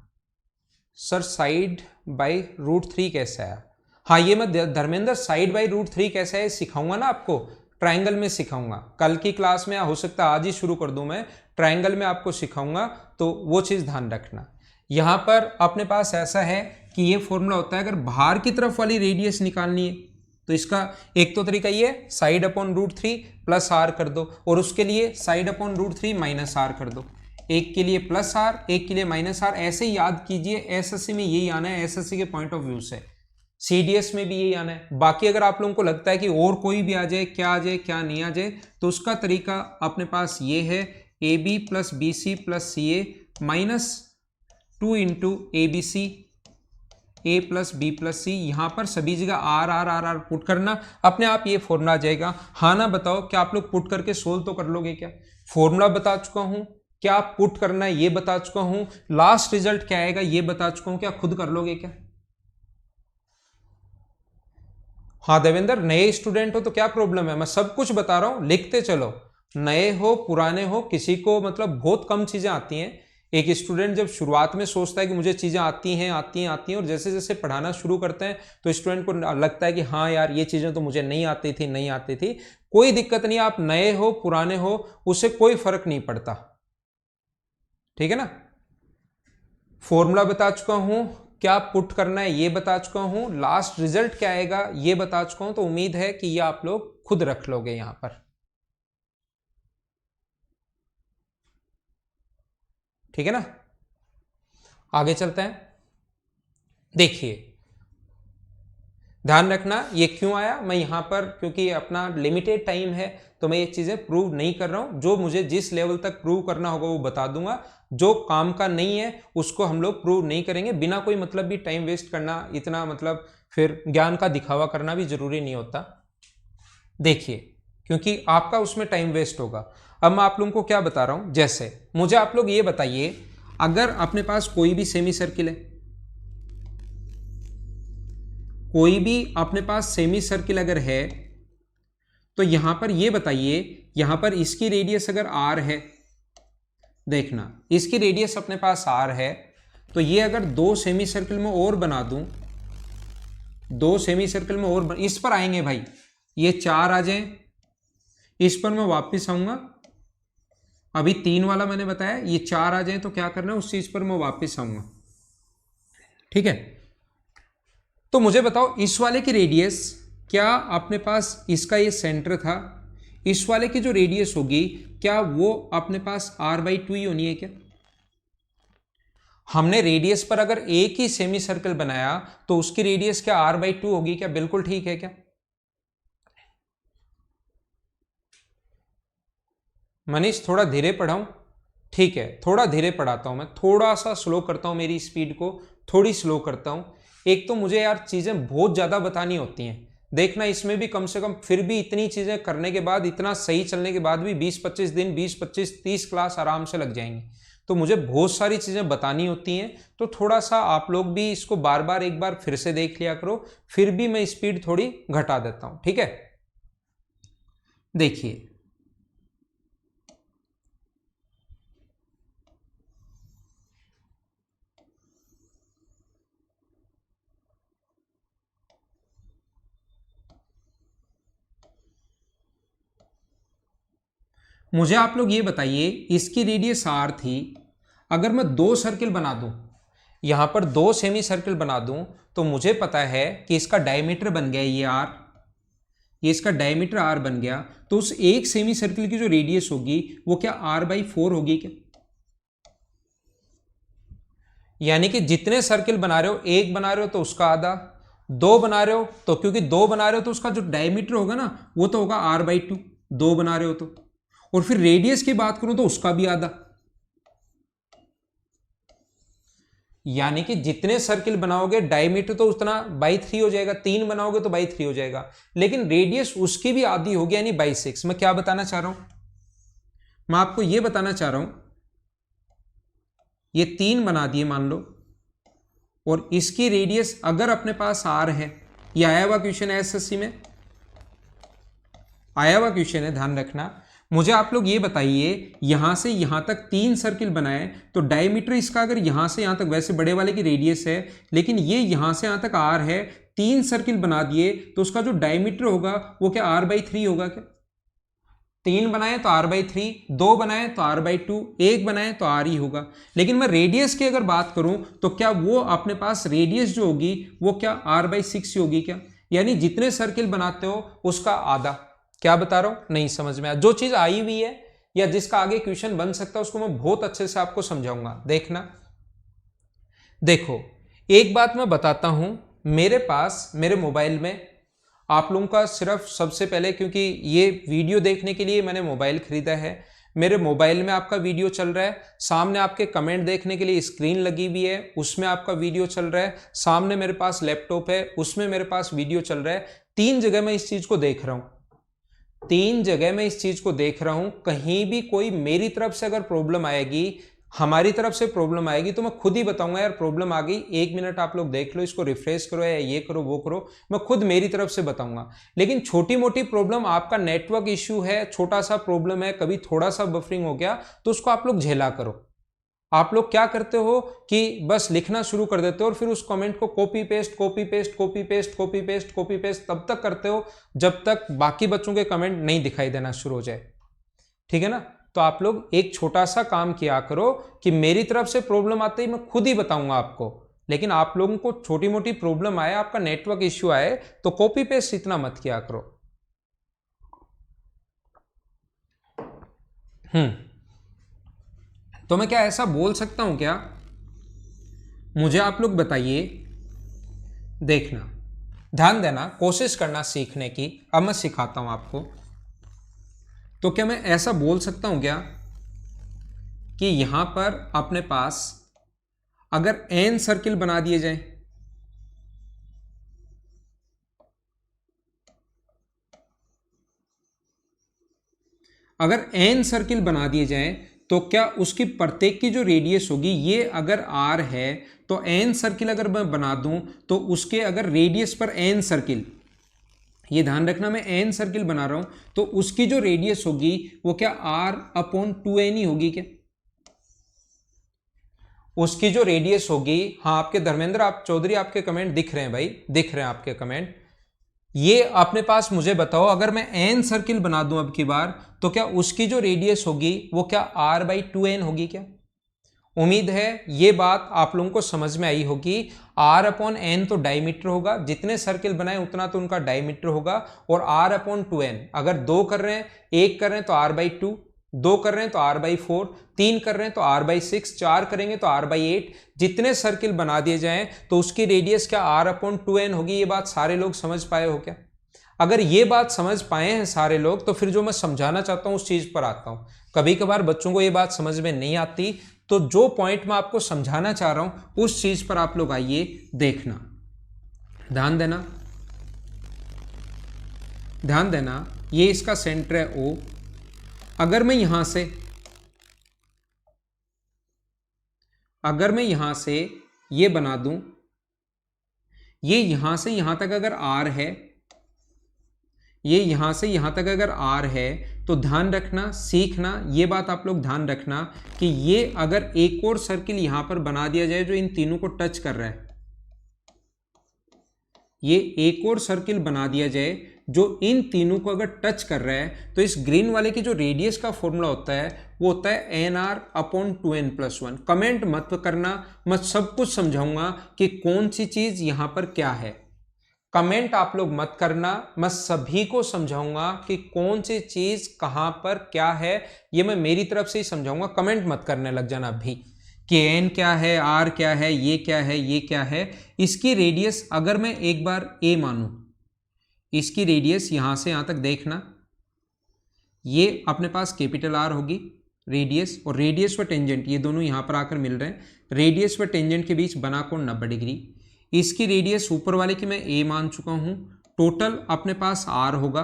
सर साइड बाई √3 कैसे आया? हाँ, ये मैं धर्मेंद्र साइड बाई √3 कैसे है सिखाऊंगा ना आपको, ट्रायंगल में सिखाऊंगा कल की क्लास में, हो सकता है आज ही शुरू कर दूं मैं, ट्रायंगल में आपको सिखाऊंगा, तो वो चीज ध्यान रखना। यहां पर अपने पास ऐसा है कि ये फॉर्मूला होता है, अगर बाहर की तरफ वाली रेडियस निकालनी है तो इसका एक तो तरीका ये, साइड अपॉन √3 प्लस आर कर दो, और उसके लिए साइड अपॉन √3 माइनस आर कर दो। एक के लिए प्लस आर, एक के लिए माइनस आर, ऐसे ही याद कीजिए। एसएससी में यही आना है, एसएससी के पॉइंट ऑफ व्यू से, सीडीएस में भी यही आना है। बाकी अगर आप लोगों को लगता है कि और कोई भी आ जाए, क्या नहीं आ जाए, तो उसका तरीका अपने पास ये है, A B plus B C plus C A minus 2 into A B C A plus B plus C. यहां पर सभी जगह R R R R put करना, अपने आप ये फॉर्मूला आ जाएगा। हाँ ना बताओ, क्या आप लोग पुट करके सोल्व तो कर लोगे क्या? फॉर्मूला बता चुका हूं, क्या पुट करना है ये बता चुका हूं, लास्ट रिजल्ट क्या आएगा ये बता चुका हूं, क्या खुद कर लोगे क्या? हाँ देवेंद्र, नए स्टूडेंट हो तो क्या प्रॉब्लम है, मैं सब कुछ बता रहा हूं, लिखते चलो। नए हो पुराने हो, किसी को मतलब बहुत कम चीजें आती हैं। एक स्टूडेंट जब शुरुआत में सोचता है कि मुझे चीजें आती हैं, और जैसे जैसे पढ़ाना शुरू करते हैं तो स्टूडेंट को लगता है कि हाँ यार ये चीजें तो मुझे नहीं आती थी। कोई दिक्कत नहीं, आप नए हो पुराने हो उससे कोई फर्क नहीं पड़ता, ठीक है ना? फॉर्मूला बता चुका हूं, क्या पुट करना है ये बता चुका हूं, लास्ट रिजल्ट क्या आएगा ये बता चुका हूं। तो उम्मीद है कि ये आप लोग खुद रख लोगे यहां पर। ठीक है ना, आगे चलते हैं। देखिए ध्यान रखना ये क्यों आया, मैं यहां पर क्योंकि अपना लिमिटेड टाइम है तो मैं ये चीजें प्रूव नहीं कर रहा हूं। जो मुझे जिस लेवल तक प्रूव करना होगा वो बता दूंगा, जो काम का नहीं है उसको हम लोग प्रूव नहीं करेंगे। बिना कोई मतलब भी टाइम वेस्ट करना, इतना मतलब फिर ज्ञान का दिखावा करना भी जरूरी नहीं होता। देखिए क्योंकि आपका उसमें टाइम वेस्ट होगा। अब मैं आप लोगों को क्या बता रहा हूं, जैसे मुझे आप लोग ये बताइए, अगर अपने पास कोई भी सेमी सर्किल है, कोई भी अपने पास सेमी सर्किल अगर है, तो यहां पर ये बताइए, यहां पर इसकी रेडियस अगर आर है, देखना इसकी रेडियस अपने पास आर है, तो ये अगर दो सेमी सर्किल में और बना दूं, दो सेमी सर्किल में और इस पर आएंगे भाई, ये 4 आ जाए, इस पर मैं वापस आऊंगा। अभी 3 वाला मैंने बताया, ये 4 आ जाए तो क्या करना है, उस चीज पर मैं वापस आऊंगा। ठीक है, तो मुझे बताओ इस वाले की रेडियस, क्या अपने पास इसका ये सेंटर था, इस वाले की जो रेडियस होगी क्या वो अपने पास r/2 ही होनी है क्या? हमने रेडियस पर अगर एक ही सेमी सर्कल बनाया तो उसकी रेडियस क्या r/2 होगी क्या? बिल्कुल ठीक है क्या? मनीष थोड़ा धीरे पढ़ाऊं? ठीक है, थोड़ा धीरे पढ़ाता हूं, मैं थोड़ा सा स्लो करता हूं, मेरी स्पीड को थोड़ी स्लो करता हूं। एक तो मुझे यार चीजें बहुत ज्यादा बतानी होती हैं, देखना इसमें भी कम से कम फिर भी इतनी चीजें करने के बाद, इतना सही चलने के बाद भी 20-25 दिन, 20-25-30 क्लास आराम से लग जाएंगी। तो मुझे बहुत सारी चीजें बतानी होती हैं, तो थोड़ा सा आप लोग भी इसको बार बार एक बार फिर से देख लिया करो, फिर भी मैं स्पीड थोड़ी घटा देता हूं। ठीक है, देखिए मुझे आप लोग ये बताइए, इसकी रेडियस आर थी, अगर मैं दो सर्किल बना दूं, यहां पर दो सेमी सर्किल बना दूं, तो मुझे पता है कि इसका डायमीटर बन गया ये आर, ये इसका डायमीटर आर बन गया, तो उस एक सेमी सर्किल की जो रेडियस होगी वो क्या r/4 होगी क्या? यानी कि जितने सर्किल बना रहे हो, एक बना रहे हो तो उसका आधा, दो बना रहे हो तो, क्योंकि दो बना रहे हो तो उसका जो डायमीटर होगा ना वो तो होगा r/2, दो बना रहे हो तो। और फिर रेडियस की बात करूं तो उसका भी आधा, यानी कि जितने सर्किल बनाओगे डायमीटर तो उतना बाई 3 हो जाएगा, 3 बनाओगे तो बाई 3 हो जाएगा, लेकिन रेडियस उसकी भी आधी होगी यानी बाई 6। मैं क्या बताना चाह रहा हूं, मैं आपको यह बताना चाह रहा हूं, ये 3 बना दिए मान लो, और इसकी रेडियस अगर अपने पास आर है, ये आया हुआ क्वेश्चन है एसएससी में, आया हुआ क्वेश्चन है, ध्यान रखना। मुझे आप लोग ये बताइए, यहां से यहां तक 3 सर्किल बनाए तो डायमीटर इसका अगर यहां से यहां तक, वैसे बड़े वाले की रेडियस है लेकिन ये यहां से यहां तक आर है, 3 सर्किल बना दिए तो उसका जो डायमीटर होगा वो क्या r/3 होगा क्या? 3 बनाए तो r/3, 2 बनाए तो r/2, 1 बनाए तो r ही होगा। लेकिन मैं रेडियस की अगर बात करूं तो क्या वो अपने पास रेडियस जो होगी वो क्या r/6 ही होगी क्या? यानी जितने सर्किल बनाते हो उसका आधा। क्या बता रहा हूं, नहीं समझ में आया? जो चीज आई हुई है या जिसका आगे क्वेश्चन बन सकता है उसको मैं बहुत अच्छे से आपको समझाऊंगा, देखना। देखो एक बात मैं बताता हूं, मेरे पास मेरे मोबाइल में आप लोगों का सिर्फ सबसे पहले, क्योंकि ये वीडियो देखने के लिए मैंने मोबाइल खरीदा है, मेरे मोबाइल में आपका वीडियो चल रहा है, सामने आपके कमेंट देखने के लिए स्क्रीन लगी हुई है उसमें आपका वीडियो चल रहा है, सामने मेरे पास लैपटॉप है उसमें मेरे पास वीडियो चल रहा है। 3 जगह मैं इस चीज को देख रहा हूं, 3 जगह मैं इस चीज को देख रहा हूं। कहीं भी कोई मेरी तरफ से अगर प्रॉब्लम आएगी, हमारी तरफ से प्रॉब्लम आएगी तो मैं खुद ही बताऊंगा यार प्रॉब्लम आ गई, 1 मिनट आप लोग देख लो, इसको रिफ्रेश करो या ये करो वो करो, मैं खुद मेरी तरफ से बताऊंगा। लेकिन छोटी मोटी प्रॉब्लम, आपका नेटवर्क इश्यू है, छोटा सा प्रॉब्लम है, कभी थोड़ा सा बफरिंग हो गया तो उसको आप लोग झेला करो। आप लोग क्या करते हो कि बस लिखना शुरू कर देते हो और फिर उस कमेंट को copy paste copy paste copy paste copy paste copy paste तब तक करते हो जब तक बाकी बच्चों के कमेंट नहीं दिखाई देना शुरू हो जाए। ठीक है ना? तो आप लोग एक छोटा सा काम किया करो कि मेरी तरफ से प्रॉब्लम आते ही मैं खुद ही बताऊंगा आपको, लेकिन आप लोगों को छोटी मोटी प्रॉब्लम आए, आपका नेटवर्क इश्यू आए, तो कॉपी पेस्ट इतना मत किया करो। तो मैं क्या ऐसा बोल सकता हूं क्या, मुझे आप लोग बताइए, देखना, ध्यान देना, कोशिश करना सीखने की। अब मैं सिखाता हूं आपको। तो क्या मैं ऐसा बोल सकता हूं क्या कि यहां पर अपने पास अगर n सर्किल बना दिए जाए, अगर n सर्किल बना दिए जाए तो क्या उसकी प्रत्येक की जो रेडियस होगी, ये अगर r है तो n सर्किल अगर मैं बना दूं तो उसके अगर रेडियस पर n सर्किल, ये ध्यान रखना मैं n सर्किल बना रहा हूं, तो उसकी जो रेडियस होगी वो क्या r/2n ही होगी क्या? उसकी जो रेडियस होगी, हाँ आपके धर्मेंद्र आप चौधरी आपके कमेंट दिख रहे हैं भाई, दिख रहे हैं आपके कमेंट। ये अपने पास मुझे बताओ, अगर मैं n सर्किल बना दूं अब की बार, तो क्या उसकी जो रेडियस होगी वो क्या r/2n होगी क्या? उम्मीद है ये बात आप लोगों को समझ में आई होगी। r/n तो डायमीटर होगा, जितने सर्किल बनाए उतना तो उनका डायमीटर होगा, और r/2n अगर 2 कर रहे हैं, 1 कर रहे हैं तो r/2, 2 कर रहे हैं तो r/4, 3 कर रहे हैं तो r/6, 4 करेंगे तो r/8, जितने सर्किल बना दिए जाएं तो उसकी रेडियस क्या r/2n होगी। ये बात सारे लोग समझ पाए हो क्या? अगर ये बात समझ पाए हैं सारे लोग, तो फिर जो मैं समझाना चाहता हूं उस चीज पर आता हूं। कभी कभार बच्चों को ये बात समझ में नहीं आती, तो जो पॉइंट मैं आपको समझाना चाह रहा हूं उस चीज पर आप लोग आइए, देखना, ध्यान देना, ध्यान देना। ये इसका सेंटर है O। अगर मैं यहां से ये बना दूं, ये यहां से यहां तक अगर R है, ये यहां से यहां तक अगर R है, तो ध्यान रखना, सीखना, ये बात आप लोग ध्यान रखना कि ये अगर एक और सर्किल यहां पर बना दिया जाए जो इन तीनों को टच कर रहा है, ये एक और सर्किल बना दिया जाए जो इन तीनों को अगर टच कर रहा है, तो इस ग्रीन वाले की जो रेडियस का फॉर्मूला होता है वो होता है nr/2n+1। कमेंट मत करना, मैं सब कुछ समझाऊंगा कि कौन सी चीज यहां पर क्या है। कमेंट आप लोग मत करना, मैं सभी को समझाऊंगा कि कौन सी चीज कहां पर क्या है, ये मैं मेरी तरफ से ही समझाऊंगा। कमेंट मत करने लग जाना अभी कि n क्या है, r क्या है, ये क्या है, ये क्या है। इसकी रेडियस अगर मैं एक बार a मानूं, इसकी रेडियस यहां से यहां तक देखना, ये अपने पास कैपिटल R होगी रेडियस, और रेडियस व टेंजेंट ये दोनों यहां पर आकर मिल रहे हैं। रेडियस व टेंजेंट के बीच बना कोण 90 डिग्री। इसकी रेडियस ऊपर वाले की मैं a मान चुका हूं। टोटल अपने पास R होगा,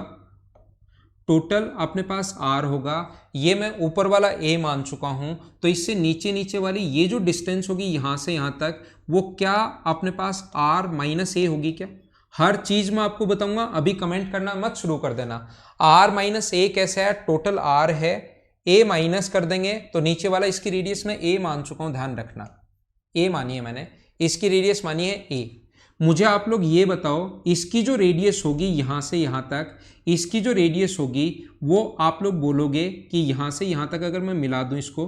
टोटल अपने पास R होगा, ये मैं ऊपर वाला a मान चुका हूं। तो इससे नीचे नीचे वाली ये जो डिस्टेंस होगी यहां से यहां तक, वो क्या अपने पास r-a होगी क्या? हर चीज मैं आपको बताऊंगा, अभी कमेंट करना मत शुरू कर देना। r-a कैसे है? टोटल r है, a माइनस कर देंगे तो नीचे वाला, इसकी रेडियस में a मान चुका हूं, ध्यान रखना, a मानी है मैंने, इसकी रेडियस मानी है a। मुझे आप लोग ये बताओ, इसकी जो रेडियस होगी यहां से यहां तक, इसकी जो रेडियस होगी वो आप लोग बोलोगे कि यहां से यहां तक अगर मैं मिला दूं इसको,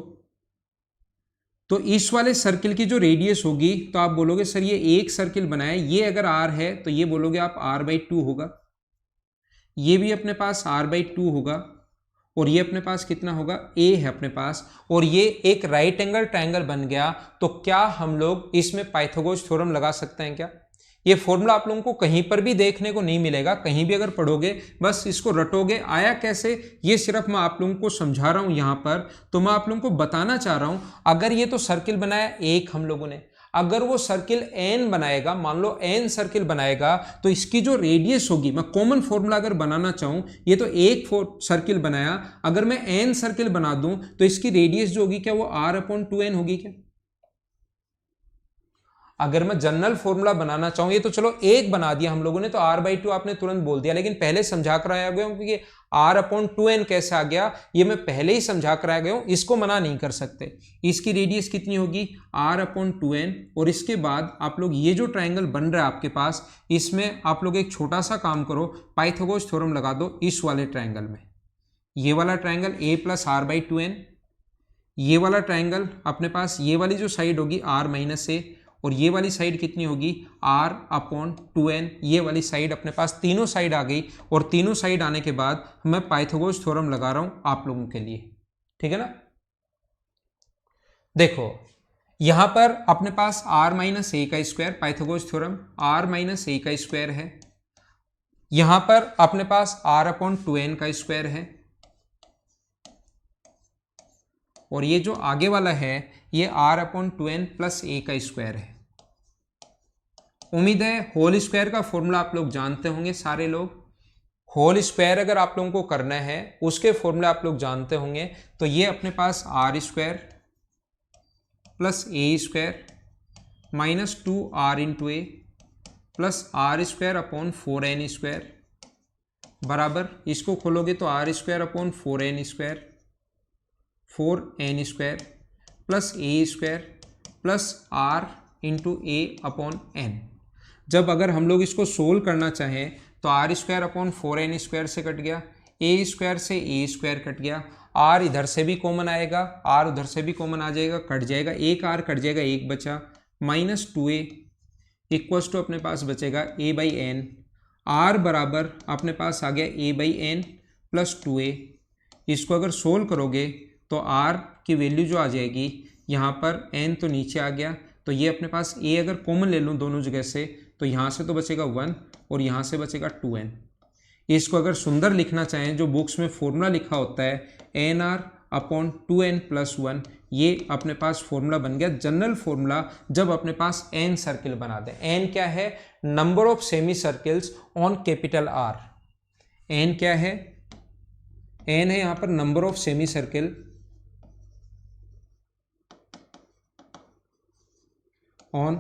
तो इस वाले सर्किल की जो रेडियस होगी, तो आप बोलोगे सर ये एक सर्किल बनाया, ये अगर r है तो ये बोलोगे आप r/2 होगा, ये भी अपने पास r/2 होगा, और ये अपने पास कितना होगा, a है अपने पास, और ये एक राइट एंगल ट्रायंगल बन गया। तो क्या हम लोग इसमें पाइथागोरस थ्योरम लगा सकते हैं क्या? ये फॉर्मूला आप लोगों को कहीं पर भी देखने को नहीं मिलेगा, कहीं भी अगर पढ़ोगे बस इसको रटोगे। आया कैसे, ये सिर्फ मैं आप लोगों को समझा रहा हूं यहां पर, तो मैं आप लोगों को बताना चाह रहा हूं। अगर ये तो सर्किल बनाया एक हम लोगों ने, अगर वो सर्किल n बनाएगा, मान लो n सर्किल बनाएगा, तो इसकी जो रेडियस होगी, मैं कॉमन फॉर्मूला अगर बनाना चाहूं, ये तो एक सर्किल बनाया, अगर मैं n सर्किल बना दूं तो इसकी रेडियस जो होगी क्या, वो r/2n होगी क्या? अगर मैं जनरल फॉर्मूला बनाना चाहूं, ये तो चलो एक बना दिया हम लोगों ने, तो r/2 आपने तुरंत बोल दिया, लेकिन पहले समझा कर आया गया हूं, क्योंकि r/2n कैसे आ गया ये मैं पहले ही समझा कर आया गया हूं, इसको मना नहीं कर सकते। इसकी रेडियस कितनी होगी, r/2n, और इसके बाद आप लोग ये जो ट्राइंगल बन रहा है आपके पास, इसमें आप लोग एक छोटा सा काम करो, पाइथागोरस थ्योरम लगा दो इस वाले ट्राइंगल में। ये वाला ट्राइंगल a + r/2n, ये वाला ट्राइंगल अपने पास, ये वाली जो साइड होगी r - a, और ये वाली साइड कितनी होगी r/2n। ये वाली साइड अपने पास तीनों साइड आ गई, और तीनों साइड आने के बाद मैं पाइथागोरस थ्योरम लगा रहा हूं आप लोगों के लिए, ठीक है ना। देखो यहां पर अपने पास r-a का स्क्वायर, पाइथागोरस थ्योरम r-a का स्क्वायर है। यहां पर अपने पास r/2n का स्क्वायर है, और ये जो आगे वाला है ये r/2n प्लस a का स्क्वायर है। उम्मीद है होल स्क्वायर का फॉर्मूला आप लोग जानते होंगे सारे लोग। होल स्क्वायर अगर आप लोगों को करना है उसके फॉर्मूला आप लोग जानते होंगे। तो ये अपने पास r² plus a² minus 2r into A plus r²/4n² बराबर, इसको खोलोगे तो r²/4n² 4n² plus a² plus r into a/n। जब अगर हम लोग इसको सोल्व करना चाहें तो r²/4n² से कट गया, a² से a² कट गया, r इधर से भी कॉमन आएगा, r उधर से भी कॉमन आ जाएगा, कट जाएगा, एक r कट जाएगा, एक बचा, माइनस 2a इक्वल्स टू अपने पास बचेगा a/n। r बराबर अपने पास आ गया a/n प्लस 2a। इसको अगर सोल्व करोगे तो r की वैल्यू जो आ जाएगी यहाँ पर n तो नीचे आ गया, तो ये अपने पास a अगर कॉमन ले लूँ दोनों जगह से तो यहाँ से तो बचेगा 1 और यहाँ से बचेगा 2n। इसको अगर सुंदर लिखना चाहें, जो बुक्स में फॉर्मूला लिखा होता है nr/2n प्लस 1, ये अपने पास फॉर्मूला बन गया जनरल फॉर्मूला जब अपने पास n सर्किल बना दें। n क्या है? Number of semi circles on capital R। n क्या है? n है यहाँ पर number of semi circle on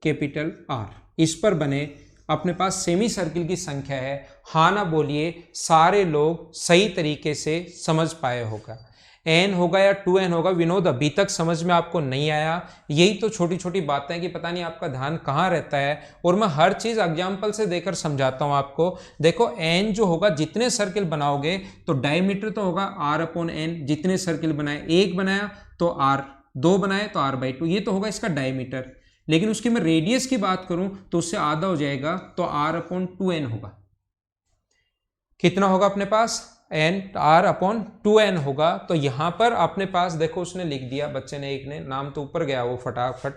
capital R। इस पर बने अपने पास सेमी सर्किल की संख्या है। हाँ ना बोलिए, सारे लोग सही तरीके से समझ पाए होगा। n होगा या 2n होगा, विनोद अभी तक समझ में आपको नहीं आया। यही तो छोटी छोटी बातें कि पता नहीं आपका ध्यान कहाँ रहता है, और मैं हर चीज एग्जाम्पल से देकर समझाता हूँ आपको। देखो n जो होगा, जितने सर्किल बनाओगे तो डायमीटर तो होगा r/n, जितने सर्किल बनाए, एक बनाया तो r, दो बनाए तो r/2, ये तो होगा इसका डायमीटर। लेकिन उसकी मैं रेडियस की बात करूं तो उससे आधा हो जाएगा, तो r/2n होगा। कितना होगा अपने पास? r/2n होगा। तो यहां पर अपने पास देखो उसने लिख दिया, बच्चे ने, एक ने, नाम तो ऊपर गया वो फटाफट,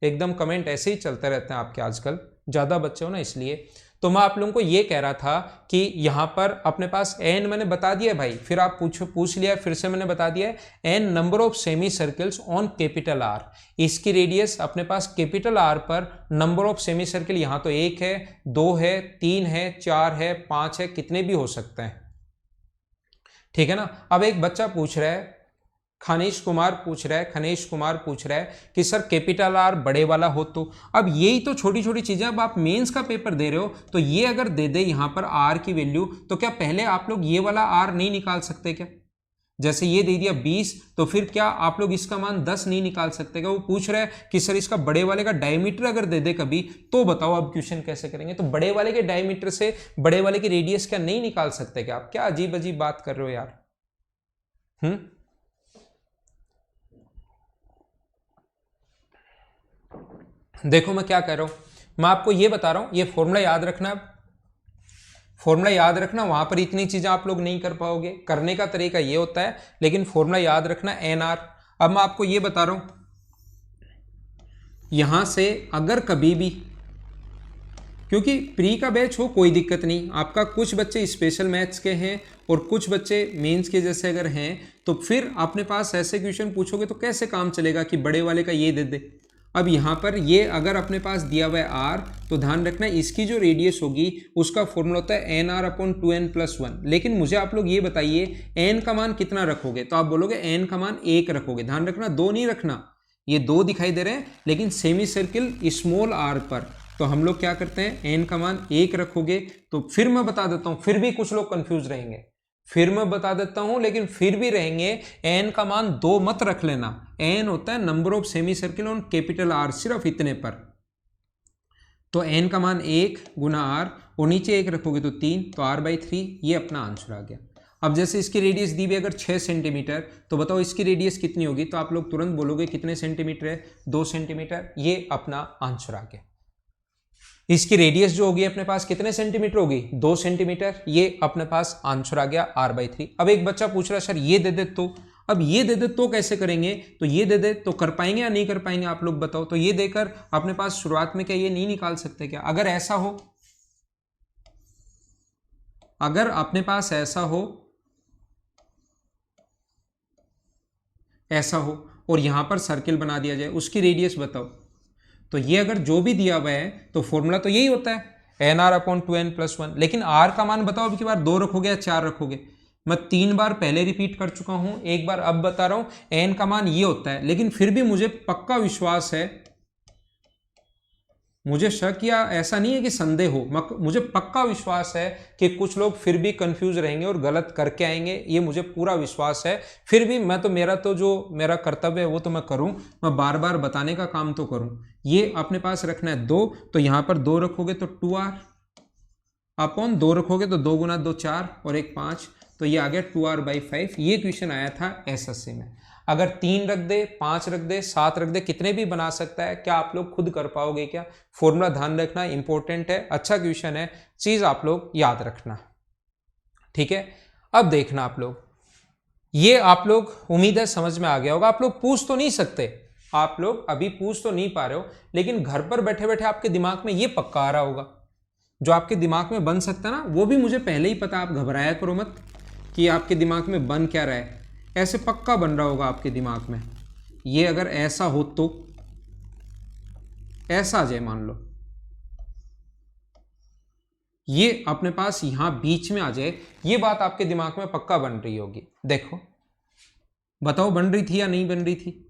एकदम कमेंट ऐसे ही चलते रहते हैं आपके आजकल, ज्यादा बच्चे हो ना इसलिए। तो मैं आप लोगों को ये कह रहा था कि यहां पर अपने पास n मैंने बता दिया भाई, फिर आप पूछ लिया, फिर से मैंने बता दिया n number of semi circles on capital R। इसकी रेडियस अपने पास कैपिटल R पर नंबर ऑफ सेमी सर्किल, यहां तो 1 है, 2 है, 3 है, 4 है, 5 है, कितने भी हो सकते हैं, ठीक है ना। अब एक बच्चा पूछ रहा है, खनीश कुमार पूछ रहा है कि सर कैपिटल R बड़े वाला हो तो। अब यही तो छोटी छोटी चीजें, अब आप मेंस का पेपर दे रहे हो तो ये अगर दे दे यहां पर R की वैल्यू, तो क्या पहले आप लोग ये वाला R नहीं निकाल सकते क्या? जैसे ये दे दिया 20, तो फिर क्या आप लोग इसका मान 10 नहीं निकाल सकते क्या? वो पूछ रहा है कि सर इसका बड़े वाले का डायमीटर अगर दे दे कभी, तो बताओ अब क्वेश्चन कैसे करेंगे। तो बड़े वाले के डायमीटर से बड़े वाले की रेडियस क्या नहीं निकाल सकते क्या? आप क्या अजीब अजीब बात कर रहे हो यार। देखो मैं क्या कह रहा हूं, मैं आपको ये बता रहा हूं, ये फॉर्मूला याद रखना, फॉर्मूला याद रखना। वहां पर इतनी चीजें आप लोग नहीं कर पाओगे, करने का तरीका ये होता है, लेकिन फॉर्मूला याद रखना NR। अब मैं आपको ये बता रहा हूं, यहां से अगर कभी भी, क्योंकि प्री का बैच हो कोई दिक्कत नहीं, आपका कुछ बच्चे स्पेशल मैथ्स के हैं और कुछ बच्चे मेंस के जैसे अगर हैं, तो फिर अपने पास ऐसे क्वेश्चन पूछोगे तो कैसे काम चलेगा कि बड़े वाले का ये दे दे। अब यहाँ पर ये अगर अपने पास दिया हुआ है R, तो ध्यान रखना इसकी जो रेडियस होगी उसका फॉर्मूला होता है nr/2n प्लस 1। लेकिन मुझे आप लोग ये बताइए n का मान कितना रखोगे, तो आप बोलोगे n का मान 1 रखोगे। ध्यान रखना 2 नहीं रखना, ये 2 दिखाई दे रहे हैं लेकिन सेमी सर्किल स्मॉल r पर, तो हम लोग क्या करते हैं n का मान 1 रखोगे। तो फिर मैं बता देता हूँ, फिर भी कुछ लोग कंफ्यूज रहेंगे, फिर मैं बता देता हूं, लेकिन फिर भी रहेंगे, n का मान 2 मत रख लेना। n होता है number of semi circle on capital R, सिर्फ इतने पर। तो n का मान 1 गुना R, और नीचे 1 रखोगे तो 3, तो R/3, ये अपना आंसर आ गया। अब जैसे इसकी रेडियस दी भी अगर 6 सेंटीमीटर, तो बताओ इसकी रेडियस कितनी होगी, तो आप लोग तुरंत बोलोगे कितने सेंटीमीटर है, 2 सेंटीमीटर। ये अपना आंसर आ गया। इसकी रेडियस जो होगी अपने पास कितने सेंटीमीटर होगी, 2 सेंटीमीटर। ये अपने पास आंसर आ गया r/3। अब एक बच्चा पूछ रहा है सर ये दे दे तो, अब ये दे दे तो कैसे करेंगे, तो ये दे दे तो कर पाएंगे या नहीं कर पाएंगे, आप लोग बताओ। तो ये देकर अपने पास शुरुआत में क्या ये नहीं निकाल सकते क्या, अगर ऐसा हो, अगर अपने पास ऐसा हो, ऐसा हो और यहां पर सर्किल बना दिया जाए, उसकी रेडियस बताओ, तो ये अगर जो भी दिया हुआ है तो फॉर्मूला तो यही होता है nr/2n+1। लेकिन r का मान बताओ अब की बार 2 रखोगे या 4 रखोगे। मैं 3 बार पहले रिपीट कर चुका हूं, एक बार अब बता रहा हूं, n का मान ये होता है। लेकिन फिर भी मुझे पक्का विश्वास है, मुझे शक या ऐसा नहीं है कि संदेह हो, मुझे पक्का विश्वास है कि कुछ लोग फिर भी कंफ्यूज रहेंगे और गलत करके आएंगे, ये मुझे पूरा विश्वास है। फिर भी मैं तो मेरा तो जो मेरा कर्तव्य है वो तो मैं करूं, मैं बार बार बताने का काम तो करूं। ये अपने पास रखना है 2, तो यहां पर 2 रखोगे तो 2r अपॉन 2 रखोगे तो 2 गुना 2 4 और 1 5, तो ये आ गया 2r/5। ये क्वेश्चन आया था एसएससी में। अगर 3 रख दे, 5 रख दे, 7 रख दे, कितने भी बना सकता है। क्या आप लोग खुद कर पाओगे क्या, फॉर्मूला ध्यान रखना इंपॉर्टेंट है, अच्छा क्वेश्चन है, चीज आप लोग याद रखना, ठीक है। अब देखना आप लोग, ये आप लोग उम्मीद है समझ में आ गया होगा। आप लोग पूछ तो नहीं सकते, आप लोग अभी पूछ तो नहीं पा रहे हो, लेकिन घर पर बैठे बैठे आपके दिमाग में ये पक्का आ रहा होगा, जो आपके दिमाग में बन सकता है ना, वो भी मुझे पहले ही पता। आप घबराया करो मत कि आपके दिमाग में बन क्या रहा है, ऐसे पक्का बन रहा होगा आपके दिमाग में। ये अगर ऐसा हो तो ऐसा आ जाए, मान लो ये अपने पास यहां बीच में आ जाए, ये बात आपके दिमाग में पक्का बन रही होगी। देखो बताओ बन रही थी या नहीं बन रही थी।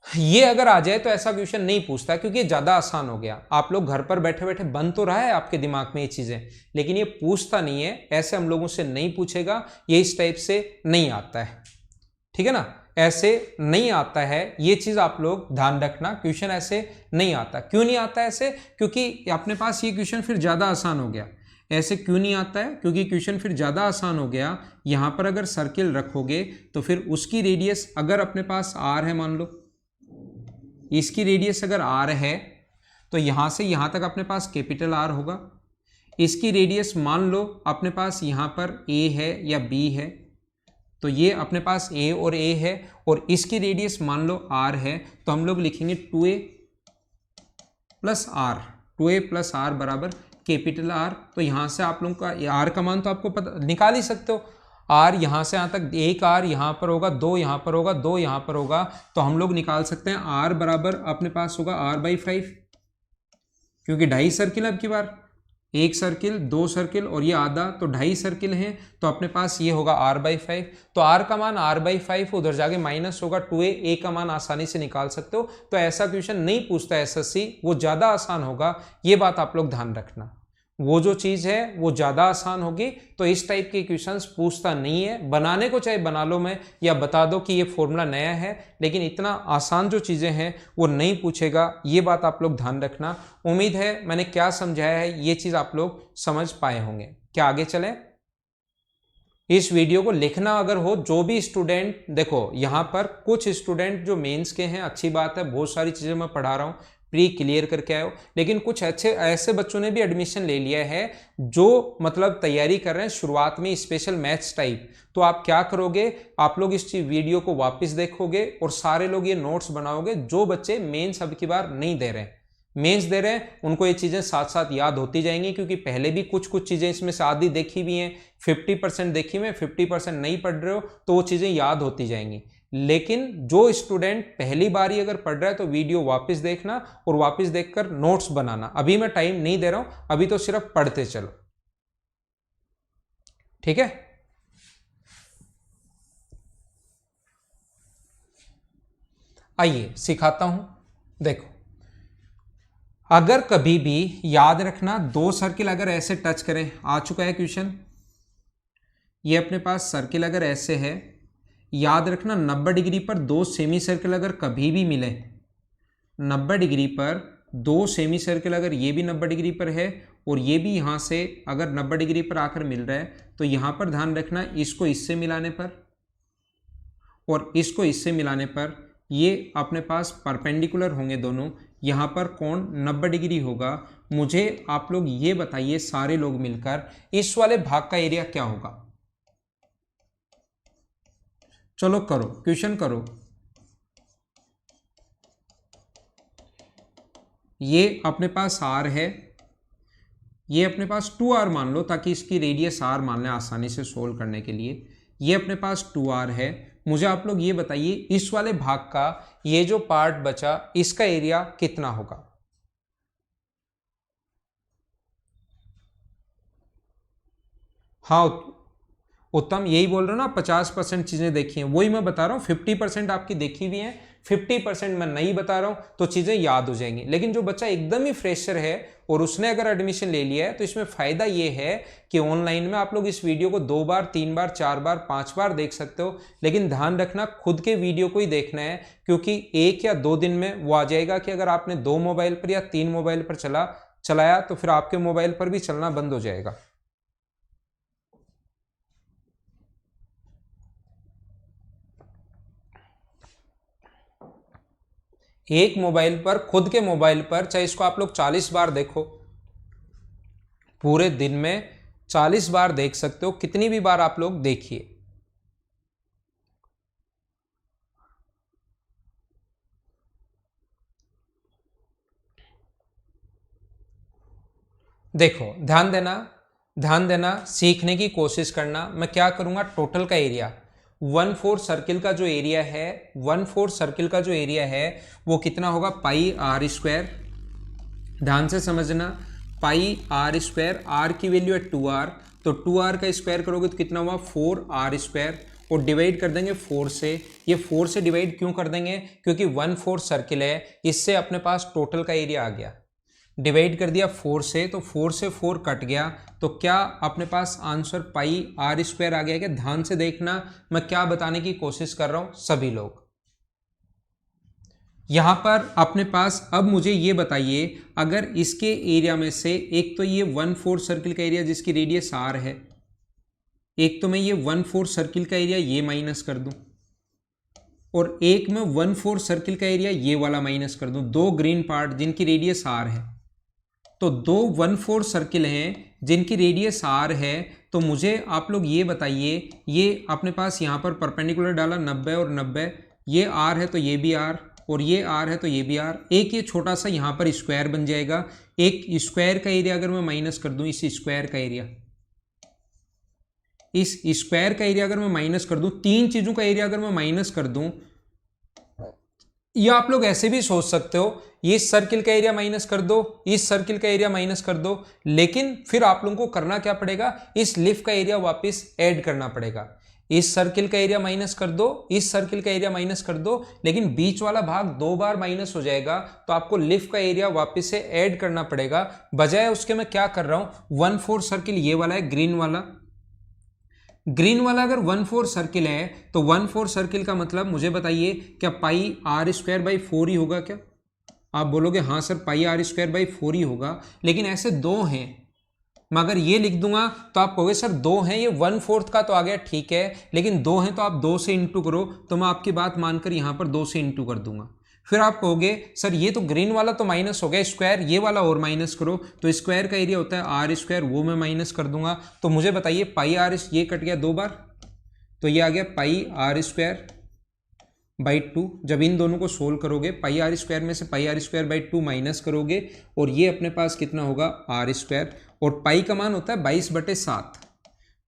ये अगर आ जाए तो ऐसा क्वेश्चन नहीं पूछता, क्योंकि ये ज्यादा आसान हो गया। आप लोग घर पर बैठे बैठे बन तो रहा है आपके दिमाग में ये चीजें, लेकिन ये पूछता नहीं है, ऐसे हम लोगों से नहीं पूछेगा, ये इस टाइप से नहीं आता है, ठीक है ना, ऐसे नहीं आता है। ये चीज आप लोग ध्यान रखना, क्वेश्चन ऐसे नहीं आता। क्यों नहीं आता ऐसे, क्योंकि अपने पास ये क्वेश्चन फिर ज्यादा आसान हो गया। ऐसे क्यों नहीं आता है, क्योंकि क्वेश्चन फिर ज्यादा आसान हो गया। यहां पर अगर सर्किल रखोगे तो फिर उसकी रेडियस अगर अपने पास r है, मान लो इसकी रेडियस अगर r है, तो यहां से यहां तक अपने पास कैपिटल R होगा। इसकी रेडियस मान लो अपने पास यहां पर a है या b है, तो ये अपने पास a और a है, और इसकी रेडियस मान लो r है, तो हम लोग लिखेंगे 2a plus r, 2a plus r बराबर कैपिटल R। तो यहां से आप लोगों का r का मान तो आपको पता निकाल ही सकते हो। r यहां से यहां तक, एक r यहां पर होगा, 2 यहां पर होगा, 2 यहां पर होगा, तो हम लोग निकाल सकते हैं r बराबर अपने पास होगा r/5, क्योंकि 2.5 सर्किल अब की बार, 1 सर्किल, 2 सर्किल और ये आधा, तो 2.5 सर्किल हैं, तो अपने पास ये होगा r/5। तो r का मान r/5 उधर जाके माइनस होगा 2a, a का मान आसानी से निकाल सकते हो। तो ऐसा क्वेश्चन नहीं पूछता एसएससी, वो ज्यादा आसान होगा, ये बात आप लोग ध्यान रखना। वो जो चीज है वो ज्यादा आसान होगी, तो इस टाइप के क्वेश्चंस पूछता नहीं है। बनाने को चाहे बना लो मैं, या बता दो कि ये फॉर्मूला नया है, लेकिन इतना आसान जो चीजें हैं वो नहीं पूछेगा, ये बात आप लोग ध्यान रखना। उम्मीद है मैंने क्या समझाया है ये चीज आप लोग समझ पाए होंगे। क्या आगे चलें, इस वीडियो को लिखना अगर हो, जो भी स्टूडेंट, देखो यहाँ पर कुछ स्टूडेंट जो मेंस के हैं, अच्छी बात है, बहुत सारी चीजें मैं पढ़ा रहा हूँ, प्री क्लियर करके आए हो, लेकिन कुछ अच्छे ऐसे बच्चों ने भी एडमिशन ले लिया है जो मतलब तैयारी कर रहे हैं शुरुआत में स्पेशल मैथ्स टाइप। तो आप क्या करोगे, आप लोग इस वीडियो को वापस देखोगे और सारे लोग ये नोट्स बनाओगे। जो बच्चे मेंस अब की बार नहीं दे रहे हैं, मेंस दे रहे हैं, उनको ये चीजें साथ साथ याद होती जाएंगी, क्योंकि पहले भी कुछ कुछ चीजें इसमें से आधी देखी भी हैं, 50% देखी हुई, 50% नहीं पढ़ रहे हो, तो वो चीजें याद होती जाएंगी। लेकिन जो स्टूडेंट पहली बार ही अगर पढ़ रहा है तो वीडियो वापस देखना और वापस देखकर नोट्स बनाना। अभी मैं टाइम नहीं दे रहा हूं, अभी तो सिर्फ पढ़ते चलो, ठीक है। आइए सिखाता हूं, देखो अगर कभी भी याद रखना, 2 सर्किल अगर ऐसे टच करें, आ चुका है क्वेश्चन, ये अपने पास सर्किल अगर ऐसे है, याद रखना 90 डिग्री पर 2 सेमी सर्किल अगर कभी भी मिले, 90 डिग्री पर 2 सेमी सर्किल अगर ये भी 90 डिग्री पर है और ये भी यहाँ से अगर 90 डिग्री पर आकर मिल रहा है तो यहाँ पर ध्यान रखना, इसको इससे मिलाने पर और इसको इससे मिलाने पर ये अपने पास परपेंडिकुलर होंगे दोनों, यहाँ पर कोण 90 डिग्री होगा। मुझे आप लोग ये बताइए सारे लोग मिलकर इस वाले भाग का एरिया क्या होगा। चलो करो, क्वेश्चन करो। ये अपने पास r है, ये अपने पास 2r मान लो ताकि इसकी रेडियस r मान लें आसानी से सोल्व करने के लिए। ये अपने पास 2r है। मुझे आप लोग ये बताइए इस वाले भाग का ये जो पार्ट बचा इसका एरिया कितना होगा। हाँ उत्तम, यही बोल रहा हूं ना, 50% चीजें देखी हैं, वही मैं बता रहा हूं। 50% आपकी देखी हुई है, 50% मैं नहीं बता रहा हूं तो चीजें याद हो जाएंगी। लेकिन जो बच्चा एकदम ही फ्रेशर है और उसने अगर एडमिशन ले लिया है तो इसमें फायदा ये है कि ऑनलाइन में आप लोग इस वीडियो को 2 बार 3 बार 4 बार 5 बार देख सकते हो। लेकिन ध्यान रखना खुद के वीडियो को ही देखना है, क्योंकि 1 या 2 दिन में वो आ जाएगा कि अगर आपने 2 मोबाइल पर या 3 मोबाइल पर चलाया तो फिर आपके मोबाइल पर भी चलना बंद हो जाएगा। एक मोबाइल पर, खुद के मोबाइल पर, चाहे इसको आप लोग 40 बार देखो, पूरे दिन में 40 बार देख सकते हो, कितनी भी बार आप लोग देखिए। देखो ध्यान देना, सीखने की कोशिश करना। मैं क्या करूंगा, टोटल का एरिया 1/4 सर्किल का जो एरिया है, 1/4 सर्किल का जो एरिया है वो कितना होगा, पाई आर स्क्वायर। ध्यान से समझना, पाई आर स्क्वायर, आर की वैल्यू है 2r, तो 2r का स्क्वायर करोगे तो कितना हुआ 4r स्क्वायर, और डिवाइड कर देंगे 4 से। ये 4 से डिवाइड क्यों कर देंगे, क्योंकि 1/4 सर्किल है, इससे अपने पास टोटल का एरिया आ गया। डिवाइड कर दिया 4 से, तो 4 से 4 कट गया, तो क्या अपने पास आंसर पाई आर स्क्वायर आ गया क्या। ध्यान से देखना मैं क्या बताने की कोशिश कर रहा हूं सभी लोग। यहां पर अपने पास अब मुझे ये बताइए, अगर इसके एरिया में से एक तो ये 1/4 सर्किल का एरिया जिसकी रेडियस r है, एक तो मैं ये 1/4 सर्किल का एरिया ये माइनस कर दूं, और एक में 1/4 सर्किल का एरिया ये वाला माइनस कर दूं, दो ग्रीन पार्ट जिनकी रेडियस r है। तो दो 1/4 सर्किल हैं जिनकी रेडियस r है, तो मुझे आप लोग ये बताइए, ये अपने पास यहाँ पर परपेंडिकुलर डाला 90 और 90, ये r है तो ये भी r, और ये r है तो ये भी r। एक ये छोटा सा यहाँ पर स्क्वायर बन जाएगा। एक स्क्वायर का एरिया अगर मैं माइनस कर दूं, इस स्क्वायर का एरिया, इस स्क्वायर का एरिया अगर मैं माइनस कर दूं, तीन चीजों का एरिया अगर मैं माइनस कर दूं, या आप लोग ऐसे भी सोच सकते हो, ये इस सर्किल का एरिया माइनस कर दो, इस सर्किल का एरिया माइनस कर दो, लेकिन फिर आप लोगों को करना क्या पड़ेगा, इस लीफ का एरिया वापस ऐड करना पड़ेगा। इस सर्किल का एरिया माइनस कर दो, इस सर्किल का एरिया माइनस कर दो, लेकिन बीच वाला भाग 2 बार माइनस हो जाएगा, तो आपको लीफ का एरिया वापस से ऐड करना पड़ेगा। बजाय उसके मैं क्या कर रहा हूं, 1/4 सर्किल ये वाला है, ग्रीन वाला अगर 1/4 सर्किल है तो 1/4 सर्किल का मतलब मुझे बताइए, क्या पाई आर स्क्वायर बाई 4 ही होगा क्या। आप बोलोगे हाँ sir pi R square by 4 ही होगा, लेकिन ऐसे दो हैं, मैं अगर ये लिख दूंगा तो आप कहोगे सर दो हैं, ये 1/4 का तो आ गया ठीक है, लेकिन दो हैं तो आप 2 से इंटू करो, तो मैं आपकी बात मानकर यहां पर 2 से इंटू कर दूंगा। फिर आप कहोगे सर ये तो ग्रीन वाला तो माइनस हो गया, स्क्वायर ये वाला और माइनस करो, तो स्क्वायर का एरिया होता है आर स्क्वायर, वो मैं माइनस कर दूंगा। तो मुझे बताइए पाई आर, ये कट गया 2 बार, तो ये आ गया पाई आर स्क्वायर बाई 2। जब इन दोनों को सोल्व करोगे, पाई आर स्क्वायर में से पाई आर स्क्वायर बाई 2 माइनस करोगे, और ये अपने पास कितना होगा आर स्क्वायर, और पाई का मान होता है 22/7।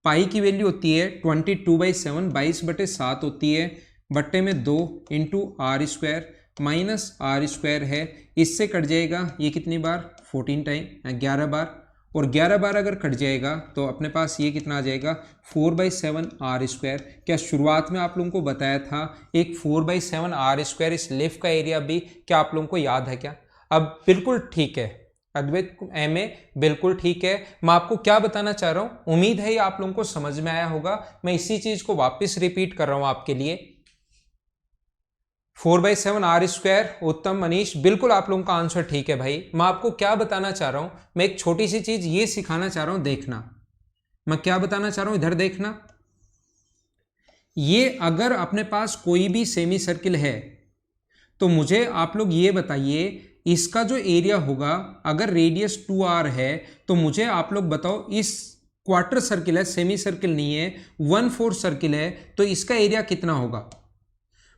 पाई की वैल्यू होती है 22/7, 22/7 होती है, बट्टे में 2 into R square minus R square है, इससे कट जाएगा ये कितनी बार 14 टाइम, 11 बार, और 11 बार अगर कट जाएगा तो अपने पास ये कितना आ जाएगा 4/7 आर स्क्वायर। क्या शुरुआत में आप लोगों को बताया था एक 4/7 आर स्क्वायर इस लीफ का एरिया भी, क्या आप लोगों को याद है क्या। अब बिल्कुल ठीक है अद्वैत MA, बिल्कुल ठीक है। मैं आपको क्या बताना चाह रहा हूं, उम्मीद है ये आप लोगों को समझ में आया होगा। मैं इसी चीज को वापस रिपीट कर रहा हूं आपके लिए। 4/7 आर स्क्वायर। उत्तम, मनीष, बिल्कुल आप लोगों का आंसर ठीक है भाई। मैं आपको क्या बताना चाह रहा हूं, मैं एक छोटी सी चीज ये सिखाना चाह रहा हूं, देखना मैं क्या बताना चाह रहा हूं, इधर देखना। ये अगर अपने पास कोई भी सेमी सर्किल है तो मुझे आप लोग ये बताइए, इसका जो एरिया होगा, अगर रेडियस 2r है तो मुझे आप लोग बताओ, इस क्वार्टर सर्किल है, सेमी सर्किल नहीं है, 1/4 सर्किल है, तो इसका एरिया कितना होगा?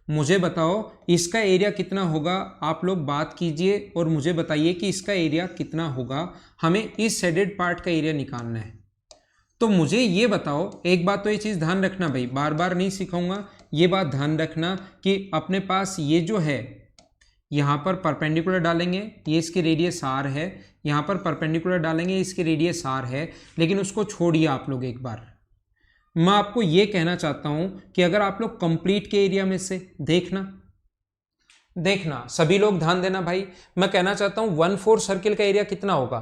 मुझे बताओ इसका एरिया कितना होगा। आप लोग बात कीजिए और मुझे बताइए कि इसका एरिया कितना होगा। हमें इस शेडेड पार्ट का एरिया निकालना है। तो मुझे ये बताओ, एक बात तो ये चीज़ ध्यान रखना भाई, बार बार नहीं सिखाऊंगा, ये बात ध्यान रखना कि अपने पास ये जो है यहाँ पर परपेंडिकुलर डालेंगे, ये इसकी रेडियस आर है, यहाँ पर परपेंडिकुलर डालेंगे, इसकी रेडियस आर है, लेकिन उसको छोड़िए आप लोग एक बार। मैं आपको ये कहना चाहता हूं कि अगर आप लोग कंप्लीट के एरिया में से देखना सभी लोग ध्यान देना भाई, मैं कहना चाहता हूं 1/4 सर्किल का एरिया कितना होगा।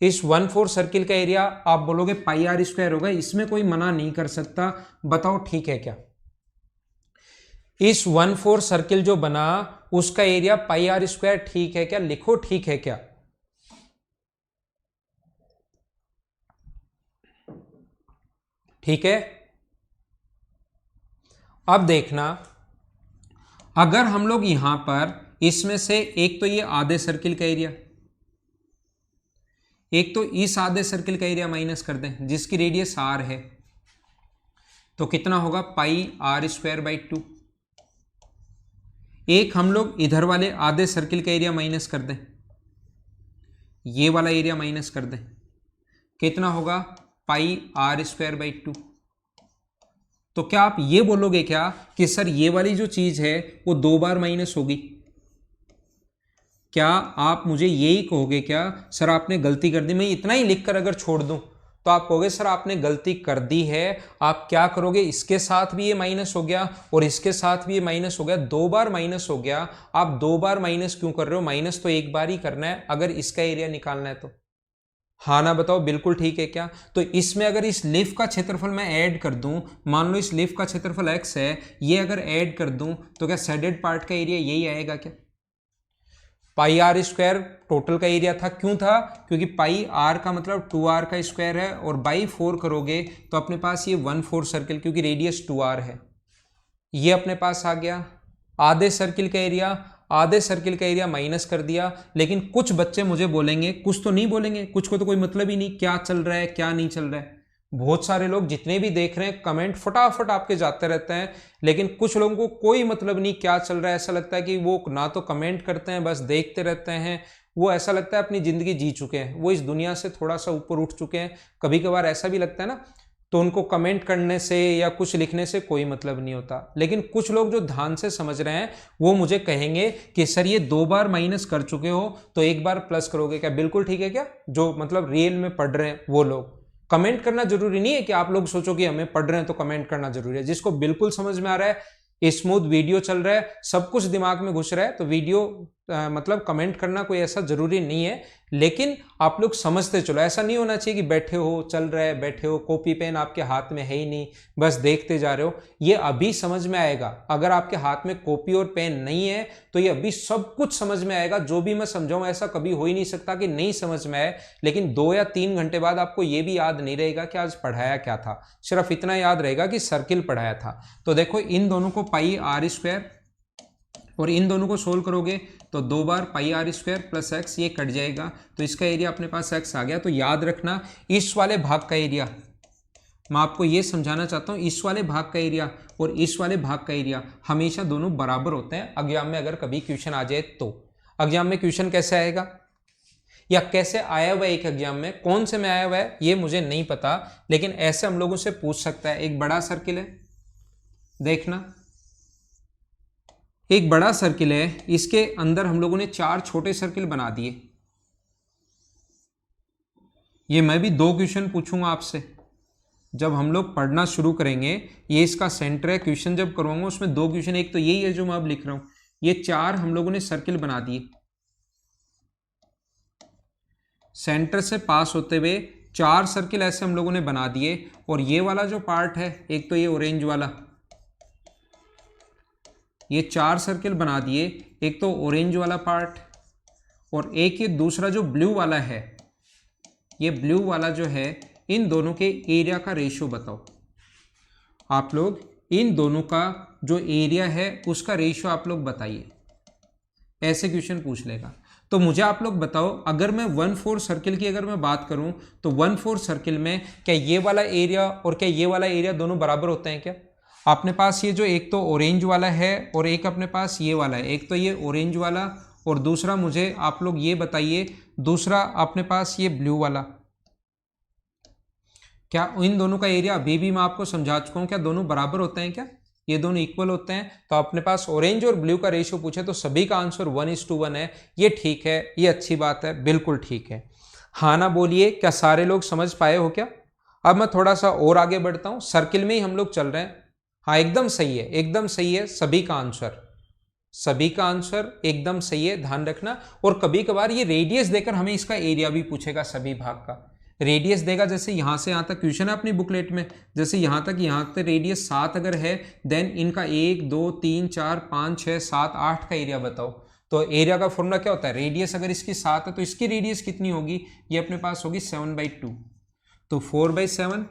इस 1/4 सर्किल का एरिया आप बोलोगे पाई आर स्क्वायर होगा, इसमें कोई मना नहीं कर सकता। बताओ ठीक है क्या? इस 1/4 सर्किल जो बना उसका एरिया पाई आर स्क्वायर ठीक है क्या? लिखो ठीक है क्या? ठीक है। अब देखना, अगर हम लोग यहां पर इसमें से एक तो ये आधे सर्किल का एरिया, एक तो इस आधे सर्किल का एरिया माइनस कर दें जिसकी रेडियस आर है, तो कितना होगा? पाई आर स्क्वायर बाई 2। एक हम लोग इधर वाले आधे सर्किल का एरिया माइनस कर दें, ये वाला एरिया माइनस कर दें, कितना होगा? पाई आर स्क्वायर बाई 2। तो क्या आप ये बोलोगे क्या कि सर ये वाली जो चीज है वो 2 बार माइनस होगी? क्या आप मुझे यही कहोगे क्या सर आपने गलती कर दी? मैं इतना ही लिखकर अगर छोड़ दूं तो आप कहोगे सर आपने गलती कर दी है। आप क्या करोगे? इसके साथ भी ये माइनस हो गया और इसके साथ भी ये माइनस हो गया, 2 बार माइनस हो गया। आप 2 बार माइनस क्यों कर रहे हो? माइनस तो एक बार ही करना है अगर इसका एरिया निकालना है तो। हाँ ना बताओ, बिल्कुल ठीक है क्या? तो इसमें अगर इस लीफ का क्षेत्रफल मैं ऐड कर दूं, मान लो इस लीफ का क्षेत्रफल x है, ये अगर ऐड कर दूं तो क्या शेडेड पार्ट का एरिया यही आएगा क्या? पाई आर स्क्वायर टोटल का एरिया था, क्यों था? क्योंकि पाई आर का मतलब 2r का स्क्वायर है और बाई 4 करोगे तो अपने पास ये 1/4 सर्किल, क्योंकि रेडियस 2r है, ये अपने पास आ गया। आधे सर्किल का एरिया, आधे सर्किल का एरिया माइनस कर दिया। लेकिन कुछ बच्चे मुझे बोलेंगे, कुछ तो नहीं बोलेंगे, कुछ को तो कोई मतलब ही नहीं क्या चल रहा है क्या नहीं चल रहा है। बहुत सारे लोग जितने भी देख रहे हैं कमेंट फटाफट आपके जाते रहते हैं, लेकिन कुछ लोगों को कोई मतलब नहीं क्या चल रहा है। ऐसा लगता है कि वो ना तो कमेंट करते हैं, बस देखते रहते हैं। वो ऐसा लगता है अपनी जिंदगी जी चुके हैं, वो इस दुनिया से थोड़ा सा ऊपर उठ चुके हैं। कभी कभार ऐसा भी लगता है ना, तो उनको कमेंट करने से या कुछ लिखने से कोई मतलब नहीं होता। लेकिन कुछ लोग जो ध्यान से समझ रहे हैं वो मुझे कहेंगे कि सर ये 2 बार माइनस कर चुके हो तो एक बार प्लस करोगे क्या? बिल्कुल ठीक है क्या? जो मतलब रियल में पढ़ रहे हैं वो लोग। कमेंट करना जरूरी नहीं है कि आप लोग सोचो कि हमें पढ़ रहे हैं तो कमेंट करना जरूरी है। जिसको बिल्कुल समझ में आ रहा है, स्मूथ वीडियो चल रहा है, सब कुछ दिमाग में घुस रहा है, तो वीडियो मतलब कमेंट करना कोई ऐसा जरूरी नहीं है। लेकिन आप लोग समझते चलो, ऐसा नहीं होना चाहिए कि बैठे हो चल रहा है, बैठे हो कॉपी पेन आपके हाथ में है ही नहीं, बस देखते जा रहे हो। ये अभी समझ में आएगा। अगर आपके हाथ में कॉपी और पेन नहीं है तो ये अभी सब कुछ समझ में आएगा। जो भी मैं समझाऊं ऐसा कभी हो ही नहीं सकता कि नहीं समझ में आए। लेकिन 2 या 3 घंटे बाद आपको ये भी याद नहीं रहेगा कि आज पढ़ाया क्या था, सिर्फ इतना याद रहेगा कि सर्किल पढ़ाया था। तो देखो इन दोनों को पाई आर स्क्वायर और इन दोनों को सोल्व करोगे तो 2 बार पाई आर स्क्वायर प्लस एक्स, ये कट जाएगा तो इसका एरिया अपने पास एक्स आ गया। तो याद रखना इस वाले भाग का एरिया, मैं आपको ये समझाना चाहता हूँ, इस वाले भाग का एरिया और इस वाले भाग का एरिया हमेशा दोनों बराबर होते हैं। एग्जाम में अगर कभी क्वेश्चन आ जाए तो एग्जाम में क्वेश्चन कैसे आएगा या कैसे आया हुआ है एक एग्जाम में, कौन से में आया हुआ है ये मुझे नहीं पता, लेकिन ऐसे हम लोगों से पूछ सकता है। एक बड़ा सर्किल है, देखना एक बड़ा सर्किल है, इसके अंदर हम लोगों ने 4 छोटे सर्किल बना दिए। ये मैं भी 2 क्वेश्चन पूछूंगा आपसे जब हम लोग पढ़ना शुरू करेंगे। ये इसका सेंटर है, क्वेश्चन जब करवाऊंगा उसमें 2 क्वेश्चन, एक तो यही है जो मैं अब लिख रहा हूं। ये 4 हम लोगों ने सर्किल बना दिए, सेंटर से पास होते हुए 4 सर्किल ऐसे हम लोगों ने बना दिए। और ये वाला जो पार्ट है, एक तो ये ऑरेंज वाला, ये 4 सर्किल बना दिए, एक तो ऑरेंज वाला पार्ट और एक ये दूसरा जो ब्लू वाला है, ये ब्लू वाला जो है, इन दोनों के एरिया का रेशियो बताओ। आप लोग इन दोनों का जो एरिया है उसका रेशियो आप लोग बताइए, ऐसे क्वेश्चन पूछ लेगा। तो मुझे आप लोग बताओ, अगर मैं 1/4 सर्किल की अगर मैं बात करूं तो 1/4 सर्किल में क्या ये वाला एरिया और क्या ये वाला एरिया दोनों बराबर होते हैं क्या? अपने पास ये जो एक तो ऑरेंज वाला है और एक अपने पास ये वाला है, एक तो ये ऑरेंज वाला और दूसरा मुझे आप लोग ये बताइए दूसरा अपने पास ये ब्लू वाला, क्या इन दोनों का एरिया अभी भी मैं आपको समझा चुका हूं, क्या दोनों बराबर होते हैं क्या? ये दोनों इक्वल होते हैं। तो अपने पास ऑरेंज और ब्लू का रेशियो पूछे तो सभी का आंसर 1:1 है। ये ठीक है, ये अच्छी बात है, बिल्कुल ठीक है। हाँ ना बोलिए, क्या सारे लोग समझ पाए हो क्या? अब मैं थोड़ा सा और आगे बढ़ता हूं, सर्किल में ही हम लोग चल रहे हैं। हाँ एकदम सही है, एकदम सही है, सभी का आंसर, सभी का आंसर एकदम सही है, ध्यान रखना। और कभी कभार ये रेडियस देकर हमें इसका एरिया भी पूछेगा, सभी भाग का रेडियस देगा। जैसे यहां से यहां तक क्वेश्चन है अपनी बुकलेट में, जैसे यहां तक रेडियस 7 अगर है, देन इनका 1 2 3 4 5 6 7 8 का एरिया बताओ। तो एरिया का फॉर्मूला क्या होता है? रेडियस अगर इसकी 7 है तो इसकी रेडियस कितनी होगी? ये अपने पास होगी 7/2। तो 4/7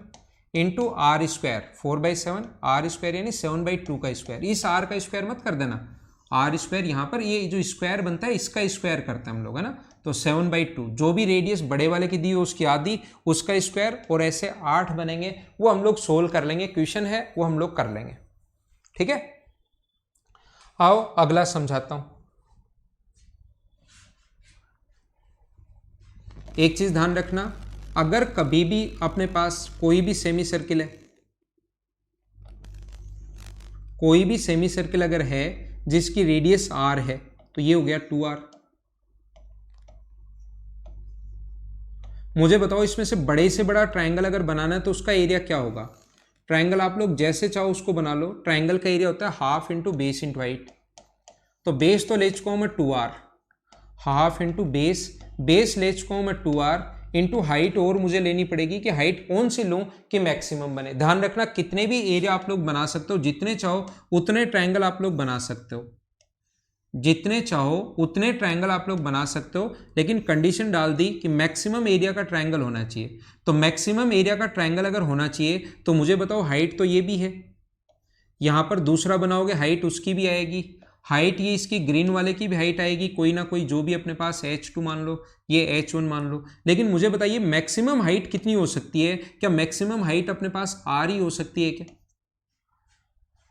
into R square, 4/7 R square यानी 7/2 का स्क्वायर। इस आर का स्क्वायर मत कर देना, आर स्क्वायर यहाँ पर ये जो स्क्वायर बनता है इसका स्क्वायर करते हैं हम लोग, है ना। तो 7/2 जो भी रेडियस बड़े वाले की दी हो उसकी आधी, उसका स्क्वायर, और ऐसे 8 बनेंगे, वो हम लोग सोल्व कर लेंगे, क्वेश्चन है वो हम लोग कर लेंगे, ठीक है। आओ अगला समझाता हूं। एक चीज ध्यान रखना, अगर कभी भी अपने पास कोई भी सेमी सर्किल है, कोई भी सेमी सर्किल अगर है जिसकी रेडियस r है, तो ये हो गया 2r। मुझे बताओ इसमें से बड़े से बड़ा ट्रायंगल अगर बनाना है तो उसका एरिया क्या होगा? ट्रायंगल आप लोग जैसे चाहो उसको बना लो, ट्रायंगल का एरिया होता है half into base into height. तो बेस तो ले चुका हूं मैं 2r, हाफ इंटू बेस ले चुका हूं मैं 2r इंटू हाइट, और मुझे लेनी पड़ेगी कि हाइट कौन सी लूं कि मैक्सिमम बने। ध्यान रखना कितने भी एरिया आप लोग बना सकते हो, जितने चाहो उतने ट्रायंगल आप लोग बना सकते हो, जितने चाहो उतने ट्रायंगल आप लोग बना सकते हो, लेकिन कंडीशन डाल दी कि मैक्सिमम एरिया का ट्रायंगल होना चाहिए। तो मैक्सिमम एरिया का ट्रायंगल अगर होना चाहिए तो मुझे बताओ हाइट तो ये भी है, यहां पर दूसरा बनाओगे हाइट उसकी भी आएगी, हाइट ये इसकी ग्रीन वाले की भी हाइट आएगी, कोई ना कोई जो भी अपने पास h2 मान लो, ये h1 मान लो। लेकिन मुझे बताइए मैक्सिमम हाइट कितनी हो सकती है? क्या मैक्सिमम हाइट अपने पास r ही हो सकती है क्या?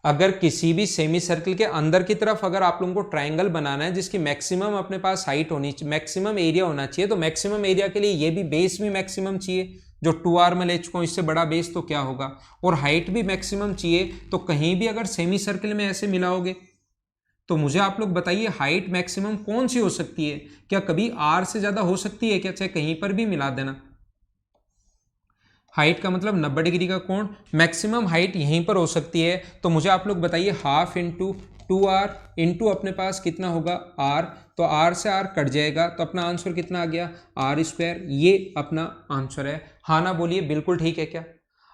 अगर किसी भी सेमी सर्किल के अंदर की तरफ अगर आप लोगों को ट्रायंगल बनाना है जिसकी मैक्सिमम अपने पास हाइट होनी चाहिए, मैक्सिमम एरिया होना चाहिए, तो मैक्सिमम एरिया के लिए ये भी बेस भी मैक्सिमम चाहिए, जो 2r में ले चुका हूं, इससे बड़ा बेस तो क्या होगा, और हाइट भी मैक्सिमम चाहिए। तो कहीं भी अगर सेमी सर्किल में ऐसे मिलाओगे तो मुझे आप लोग बताइए हाइट मैक्सिमम कौन सी हो सकती है? क्या कभी r से ज्यादा हो सकती है क्या? चाहे कहीं पर भी मिला देना, हाइट का मतलब 90 डिग्री का कोण, मैक्सिमम हाइट यहीं पर हो सकती है। तो मुझे आप लोग बताइए हाफ इंटू 2r इंटू अपने पास कितना होगा r, तो r से r कट जाएगा, तो अपना आंसर कितना आ गया? r स्क्वायर, ये अपना आंसर है। हाँ ना बोलिए, बिल्कुल ठीक है क्या?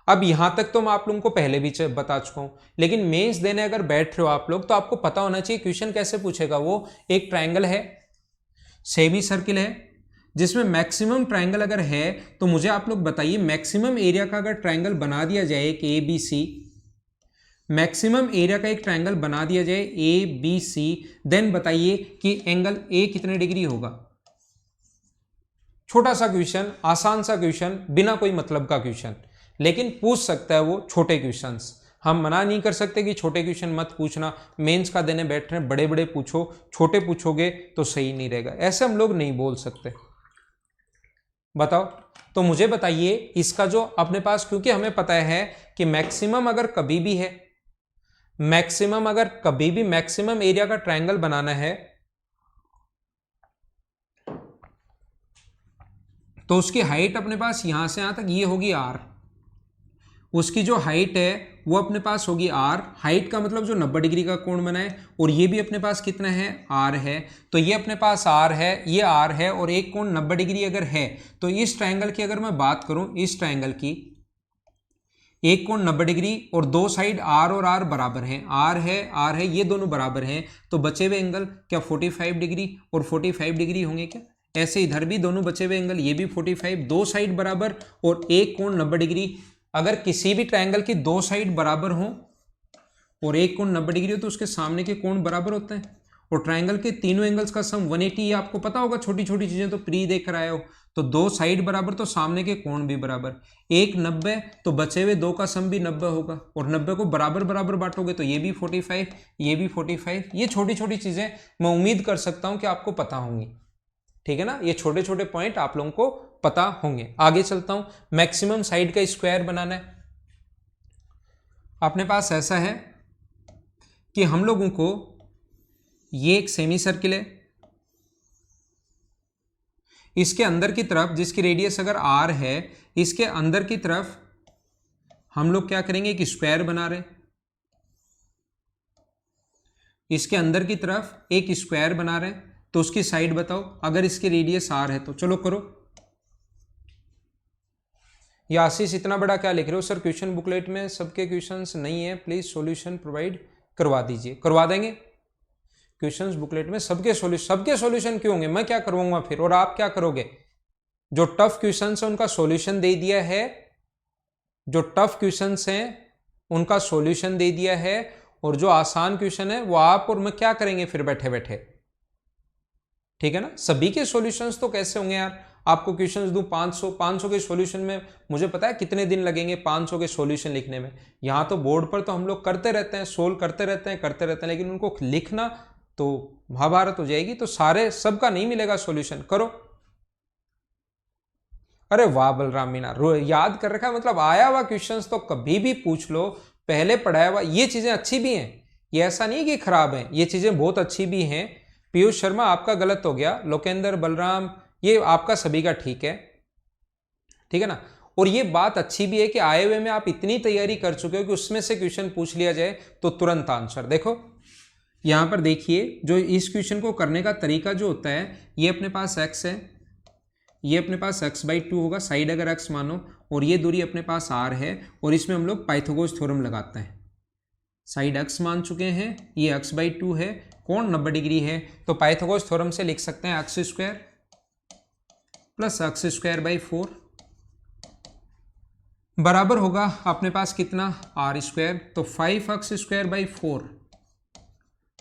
अब यहां तक तो मैं आप लोगों को पहले भी बता चुका हूं, लेकिन मेंस देने अगर बैठ रहे हो आप लोग तो आपको पता होना चाहिए क्वेश्चन कैसे पूछेगा। वो एक ट्रायंगल है, सेमी सर्किल है, जिसमें मैक्सिमम ट्रायंगल अगर है तो मुझे आप लोग बताइए मैक्सिमम एरिया का अगर ट्रायंगल बना दिया जाए एक ABC, मैक्सिमम एरिया का एक ट्रायंगल बना दिया जाए ABC, देन बताइए कि एंगल A कितने डिग्री होगा? छोटा सा क्वेश्चन, आसान सा क्वेश्चन, बिना कोई मतलब का क्वेश्चन, लेकिन पूछ सकता है वो छोटे क्वेश्चंस। हम मना नहीं कर सकते कि छोटे क्वेश्चन मत पूछना, मेंस का देने बैठ रहे हैं बड़े बड़े पूछो, छोटे पूछोगे तो सही नहीं रहेगा, ऐसे हम लोग नहीं बोल सकते। बताओ, तो मुझे बताइए इसका जो अपने पास, क्योंकि हमें पता है कि मैक्सिमम अगर कभी भी है, मैक्सिमम अगर कभी भी मैक्सिमम एरिया का ट्रायंगल बनाना है तो उसकी हाइट अपने पास यहां से यहां तक ये होगी r, उसकी जो हाइट है वो अपने पास होगी r, हाइट का मतलब जो 90 डिग्री का कोण बनाए, और ये भी अपने पास कितना है? r है। तो ये अपने पास r है, ये r है, और एक कोण 90 डिग्री अगर है तो इस ट्रायंगल की अगर मैं बात करूं, इस ट्रायंगल की, एक कोण 90 डिग्री और दो साइड आर और आर बराबर हैं, आर है ये दोनों बराबर हैं, तो बचे हुए एंगल क्या 45 डिग्री और 45 डिग्री होंगे क्या? ऐसे इधर भी दोनों बचे हुए एंगल, ये भी 45, दो साइड बराबर और एक कोण 90 डिग्री। अगर किसी भी ट्रायंगल की दो साइड बराबर हो और एक कोण 90 डिग्री हो तो उसके सामने के कोण बराबर होते हैं। और ट्रायंगल के तीनों एंगल्स का सम 180, ये आपको पता होगा, छोटी छोटी चीजें तो प्री देख कर आए हो। तो दो साइड बराबर तो सामने के कोण भी बराबर, एक 90 तो बचे हुए दो का सम भी 90 होगा, और 90 को बराबर बराबर बांटोगे तो ये भी 45, ये भी 45। ये छोटी छोटी चीजें मैं उम्मीद कर सकता हूं कि आपको पता होंगी, ठीक है ना। ये छोटे छोटे पॉइंट आप लोगों को पता होंगे। आगे चलता हूं, मैक्सिमम साइड का स्क्वायर बनाना है। अपने पास ऐसा है कि हम लोगों को ये एक सेमी सर्किल है, इसके अंदर की तरफ जिसकी रेडियस अगर r है, इसके अंदर की तरफ हम लोग क्या करेंगे, एक स्क्वायर बना रहे हैं। इसके अंदर की तरफ एक स्क्वायर बना रहे हैं, तो उसकी साइड बताओ अगर इसकी रेडियस r है तो। चलो करो। या आशीष इतना बड़ा क्या लिख रहे हो सर? क्वेश्चन बुकलेट में सबके क्वेश्चंस नहीं है, प्लीज सॉल्यूशन प्रोवाइड करवा दीजिए। करवा देंगे क्वेश्चंस बुकलेट में सबके सॉल्यूशन क्यों होंगे? मैं क्या करवाऊंगा फिर, और आप क्या करोगे? जो टफ क्वेश्चंस है उनका सॉल्यूशन दे दिया है, जो टफ क्वेश्चंस हैं उनका सॉल्यूशन दे दिया है, और जो आसान क्वेश्चन है वो आप और मैं क्या करेंगे फिर बैठे बैठे, ठीक है ना। सभी के सॉल्यूशंस तो कैसे होंगे यार? आपको क्वेश्चंस दूं 500 के सॉल्यूशन में मुझे पता है कितने दिन लगेंगे 500 के सॉल्यूशन लिखने में। यहां तो बोर्ड पर तो हम लोग करते रहते हैं, सोल्व करते रहते हैं, लेकिन उनको लिखना तो महाभारत हो जाएगी। तो सारे सबका नहीं मिलेगा सॉल्यूशन, करो। अरे वाह बलराम मीना, याद कर रखा है, मतलब आया हुआ क्वेश्चंस तो कभी भी पूछ लो, पहले पढ़ाया हुआ। ये चीजें अच्छी भी हैं, ये ऐसा नहीं कि खराब हैं, ये चीजें बहुत अच्छी भी हैं। पीयूष शर्मा आपका गलत हो गया, लोकेंद्र बलराम ये आपका सभी का ठीक है, ठीक है ना। और ये बात अच्छी भी है कि आए हुए में आप इतनी तैयारी कर चुके हो कि उसमें से क्वेश्चन पूछ लिया जाए तो तुरंत आंसर। देखो यहां पर देखिए, जो इस क्वेश्चन को करने का तरीका जो होता है, ये अपने पास x है, ये अपने पास x/2 होगा, साइड अगर x मानो, और ये दूरी अपने पास r है, और इसमें हम लोग पाइथागोरस थ्योरम लगाते हैं। साइड x मान चुके हैं, ये x/2 है, कोण 90 डिग्री है, तो पाइथागोरस थ्योरम से लिख सकते हैं x² प्लस x²/4 बराबर होगा अपने पास कितना, r²। तो 5x²/4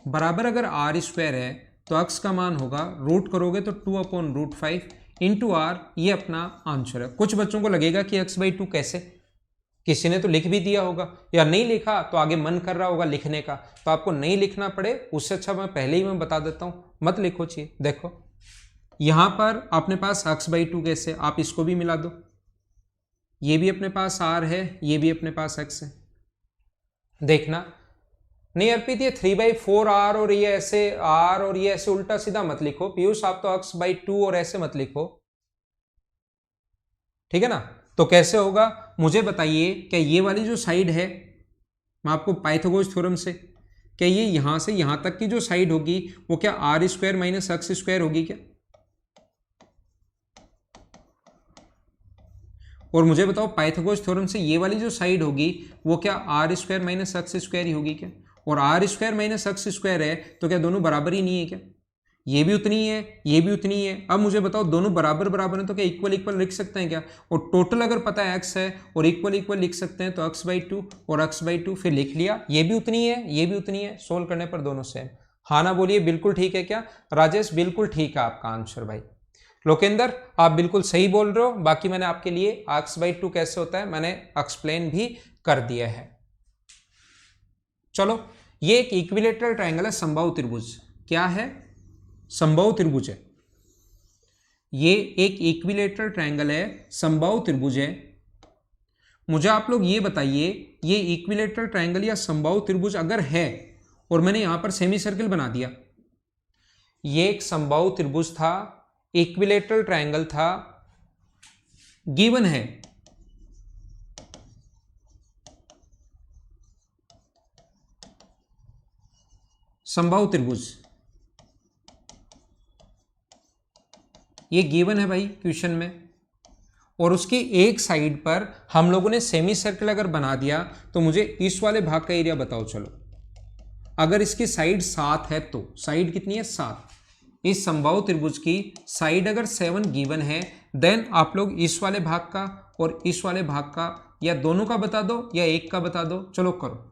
बराबर अगर r² है तो x का मान होगा, रूट करोगे तो 2/√5 इंटू आर, ये अपना आंसर है। कुछ बच्चों को लगेगा कि x/2 कैसे, किसी ने तो लिख भी दिया होगा, या नहीं लिखा तो आगे मन कर रहा होगा लिखने का, तो आपको नहीं लिखना पड़े उससे अच्छा मैं पहले ही मैं बता देता हूं, मत लिखो। चाहिए देखो यहां पर अपने पास x/2 कैसे, आप इसको भी मिला दो, ये भी अपने पास r है, ये भी अपने पास x है। देखना नहीं अर्पित, ये 3/4r और ये ऐसे r और ये ऐसे उल्टा सीधा मत लिखो। पीयूष आप तो x/2 और ऐसे मत लिखो, ठीक है ना। तो कैसे होगा मुझे बताइए, क्या ये वाली जो साइड है, मैं आपको पाइथागोरस थ्योरम से, क्या ये यहां से यहां तक की जो साइड होगी वो क्या r² - x² होगी क्या? और मुझे बताओ पाइथागोरस थ्योरम से ये वाली जो साइड होगी वो क्या r² - x² ही होगी क्या? और r² - x² है तो क्या दोनों बराबर ही नहीं है क्या? ये भी उतनी है, ये भी उतनी है। अब मुझे बताओ दोनों बराबर बराबर है तो क्या इक्वल इक्वल लिख सकते हैं क्या? और टोटल अगर पता है x है और इक्वल इक्वल लिख सकते हैं, तो x/2 और x/2 फिर लिख लिया, ये भी उतनी है, ये भी उतनी है, सोल्व करने पर दोनों सेम। हाँ ना बोलिए, बिल्कुल ठीक है क्या? राजेश बिल्कुल ठीक है आपका आंसर भाई। लोकेंद्र आप बिल्कुल सही बोल रहे हो, बाकी मैंने आपके लिए x/2 कैसे होता है मैंने एक्सप्लेन भी कर दिया है। चलो ये एक इक्विलेटरल ट्रायंगल है, समबाहु त्रिभुज। क्या है? समबाहु त्रिभुज है। ये एक इक्विलेटरल ट्रायंगल है, समबाहु त्रिभुज है। मुझे आप लोग ये बताइए, ये इक्विलेटरल ट्रायंगल या समबाहु त्रिभुज अगर है और मैंने यहां पर सेमी सर्किल बना दिया, ये एक समबाहु त्रिभुज था, इक्विलेटरल ट्रायंगल था, गिवन है समबाहु त्रिभुज, ये गिवन है भाई क्वेश्चन में। और उसकी एक साइड पर हम लोगों ने सेमी सर्कल अगर बना दिया तो मुझे इस वाले भाग का एरिया बताओ। चलो, अगर इसकी साइड 7 है तो साइड कितनी है? 7। इस समबाहु त्रिभुज की साइड अगर 7 गिवन है, देन आप लोग इस वाले भाग का और इस वाले भाग का या दोनों का बता दो या एक का बता दो। चलो करो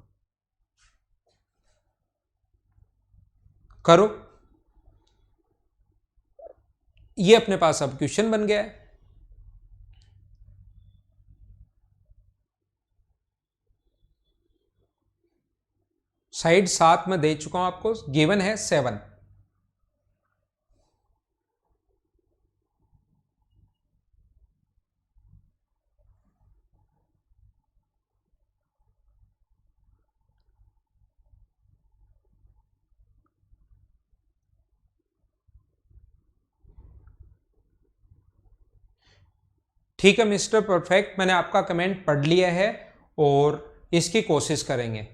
करो, ये अपने पास अब क्वेश्चन बन गया है। साइड 7 में दे चुका हूं आपको, गिवन है 7। ठीक है मिस्टर परफेक्ट, मैंने आपका कमेंट पढ़ लिया है और इसकी कोशिश करेंगे।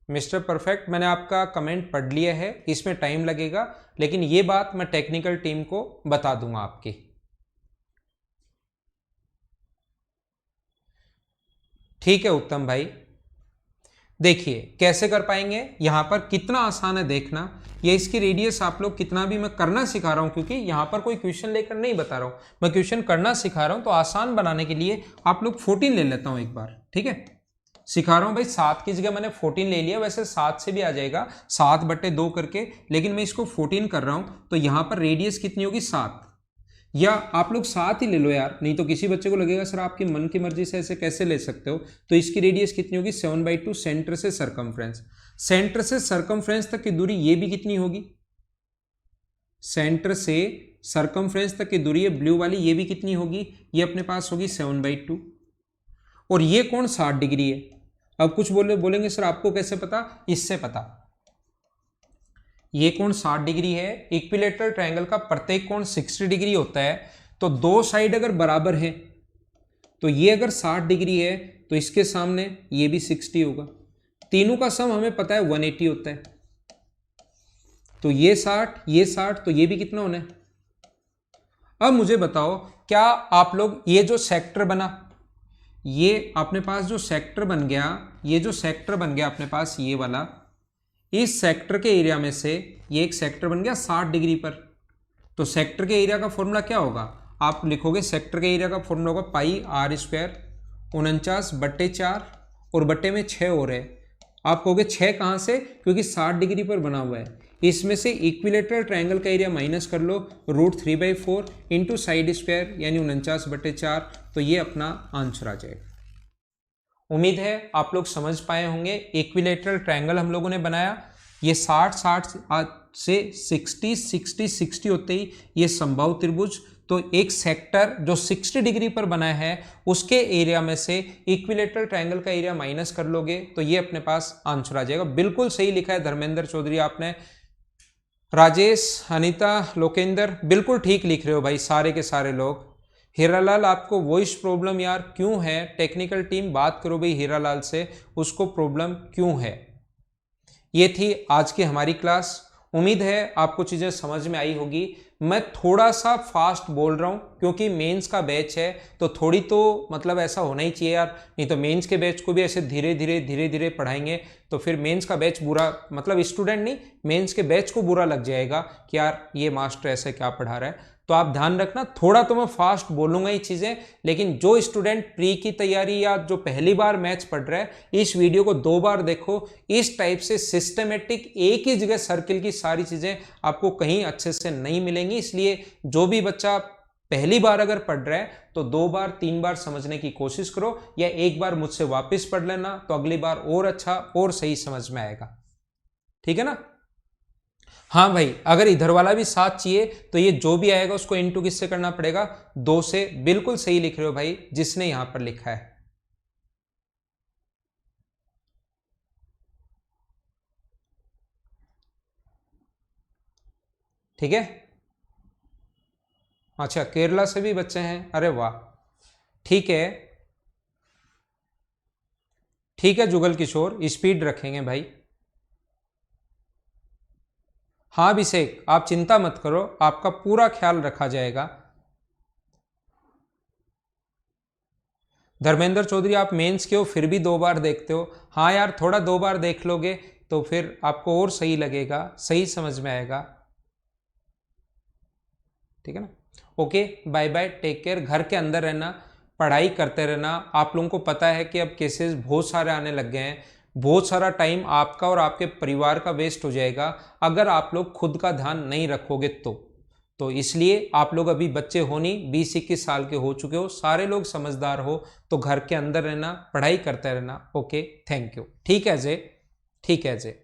मिस्टर परफेक्ट, मैंने आपका कमेंट पढ़ लिया है, इसमें टाइम लगेगा लेकिन ये बात मैं टेक्निकल टीम को बता दूंगा आपकी। ठीक है उत्तम भाई, देखिए कैसे कर पाएंगे। यहां पर कितना आसान है देखना, ये इसकी रेडियस आप लोग कितना भी मैं करना सिखा रहा हूं, क्योंकि यहां पर कोई क्वेश्चन लेकर नहीं बता रहा हूं, मैं क्वेश्चन करना सिखा रहा हूं, तो आसान बनाने के लिए आप लोग 14 ले लेता हूं एक बार। ठीक है, सिखा रहा हूं भाई, 7 की जगह मैंने 14 ले लिया, वैसे 7 से भी आ जाएगा 7/2 करके, लेकिन मैं इसको 14 कर रहा हूं, तो यहां पर रेडियस कितनी होगी? 7। या आप लोग 7 ही ले लो यार, नहीं तो किसी बच्चे को लगेगा सर आपकी मन की मर्जी से ऐसे कैसे ले सकते हो। तो इसकी रेडियस कितनी होगी? 7/2 सेंटर से सरकमफ्रेंस। सेंटर से सरकमफ्रेंस तक की दूरी ये भी कितनी होगी? सेंटर से सरकमफ्रेंस तक की दूरी है ब्लू वाली, ये भी कितनी होगी? ये अपने पास होगी 7/2। और ये कोण 60 डिग्री है। अब कुछ बोलेंगे सर आपको कैसे पता? इससे पता, ये कोण 60 डिग्री है। इक्विलेटरल ट्रायंगल का प्रत्येक कोण 60 डिग्री होता है, तो दो साइड अगर बराबर है तो ये अगर 60 डिग्री है तो इसके सामने ये भी 60 होगा। तीनों का सम हमें पता है 180 होता है, तो ये 60 तो ये भी कितना होना है? अब मुझे बताओ, क्या आप लोग ये जो सेक्टर बना, ये अपने पास जो सेक्टर बन गया, ये जो सेक्टर बन गया अपने पास ये वाला, इस सेक्टर के एरिया में से ये एक सेक्टर बन गया 60 डिग्री पर, तो सेक्टर के एरिया का फॉर्मूला क्या होगा? आप लिखोगे सेक्टर के एरिया का फॉर्मूला होगा πr², 49/4 और बट्टे में 6 हो रहे। आप कहोगे 6 कहाँ से? क्योंकि 60 डिग्री पर बना हुआ है। इसमें से इक्विलेटरल ट्रायंगल का एरिया माइनस कर लो, √3/4 इंटू साइड स्क्वायर यानी 49/4, तो ये अपना आंसर आ जाएगा। उम्मीद है आप लोग समझ पाए होंगे। इक्विलेटरल ट्रायंगल हम लोगों ने बनाया, ये 60 से 60 होते ही ये समबाहु त्रिभुज, तो एक सेक्टर जो 60 डिग्री पर बना है उसके एरिया में से इक्विलेटरल ट्रायंगल का एरिया माइनस कर लोगे तो ये अपने पास आंसर आ जाएगा। बिल्कुल सही लिखा है धर्मेंद्र चौधरी आपने, राजेश, अनीता, लोकेंद्र, बिल्कुल ठीक लिख रहे हो भाई सारे के सारे लोग। हीरालाल आपको वॉइस प्रॉब्लम यार क्यों है? टेक्निकल टीम बात करो भाई हीरालाल से, उसको प्रॉब्लम क्यों है। ये थी आज की हमारी क्लास, उम्मीद है आपको चीज़ें समझ में आई होगी। मैं थोड़ा सा फास्ट बोल रहा हूँ क्योंकि मेंस का बैच है, तो थोड़ी तो मतलब ऐसा होना ही चाहिए यार, नहीं तो मेंस के बैच को भी ऐसे धीरे धीरे पढ़ाएंगे तो फिर मेंस का बैच बुरा, मतलब स्टूडेंट नहीं, मेंस के बैच को बुरा लग जाएगा कि यार ये मास्टर ऐसे क्या पढ़ा रहा है। तो आप ध्यान रखना, थोड़ा तो मैं फास्ट बोलूंगा ही चीज़ें, लेकिन जो स्टूडेंट प्री की तैयारी या जो पहली बार मैथ्स पढ़ रहा है, इस वीडियो को 2 बार देखो। इस टाइप से सिस्टमेटिक एक ही जगह सर्किल की सारी चीज़ें आपको कहीं अच्छे से नहीं मिलेंगी, इसलिए जो भी बच्चा पहली बार अगर पढ़ रहा है तो 2 बार 3 बार समझने की कोशिश करो, या एक बार मुझसे वापस पढ़ लेना, तो अगली बार और अच्छा और सही समझ में आएगा। ठीक है ना? हाँ भाई, अगर इधर वाला भी 7 चाहिए तो ये जो भी आएगा उसको इंटू किससे करना पड़ेगा? 2 से। बिल्कुल सही लिख रहे हो भाई जिसने यहां पर लिखा है। ठीक है, अच्छा केरला से भी बच्चे हैं, अरे वाह, ठीक है ठीक है जुगल किशोर, स्पीड रखेंगे भाई। हाँ अभिषेक, आप चिंता मत करो, आपका पूरा ख्याल रखा जाएगा। धर्मेंद्र चौधरी, आप मेंस के हो फिर भी 2 बार देखते हो। हाँ यार, थोड़ा 2 बार देख लोगे तो फिर आपको और सही लगेगा, सही समझ में आएगा। ठीक है ना। Okay, bye bye, take care. घर के अंदर रहना, पढ़ाई करते रहना। आप लोगों को पता है कि अब केसेस बहुत सारे आने लग गए हैं, बहुत सारा टाइम आपका और आपके परिवार का वेस्ट हो जाएगा अगर आप लोग खुद का ध्यान नहीं रखोगे तो इसलिए आप लोग अभी बच्चे हो नहीं, 20-21 साल के हो चुके हो, सारे लोग समझदार हो, तो घर के अंदर रहना, पढ़ाई करते रहना। Okay, thank you. ठीक है अजय, ठीक है अजय।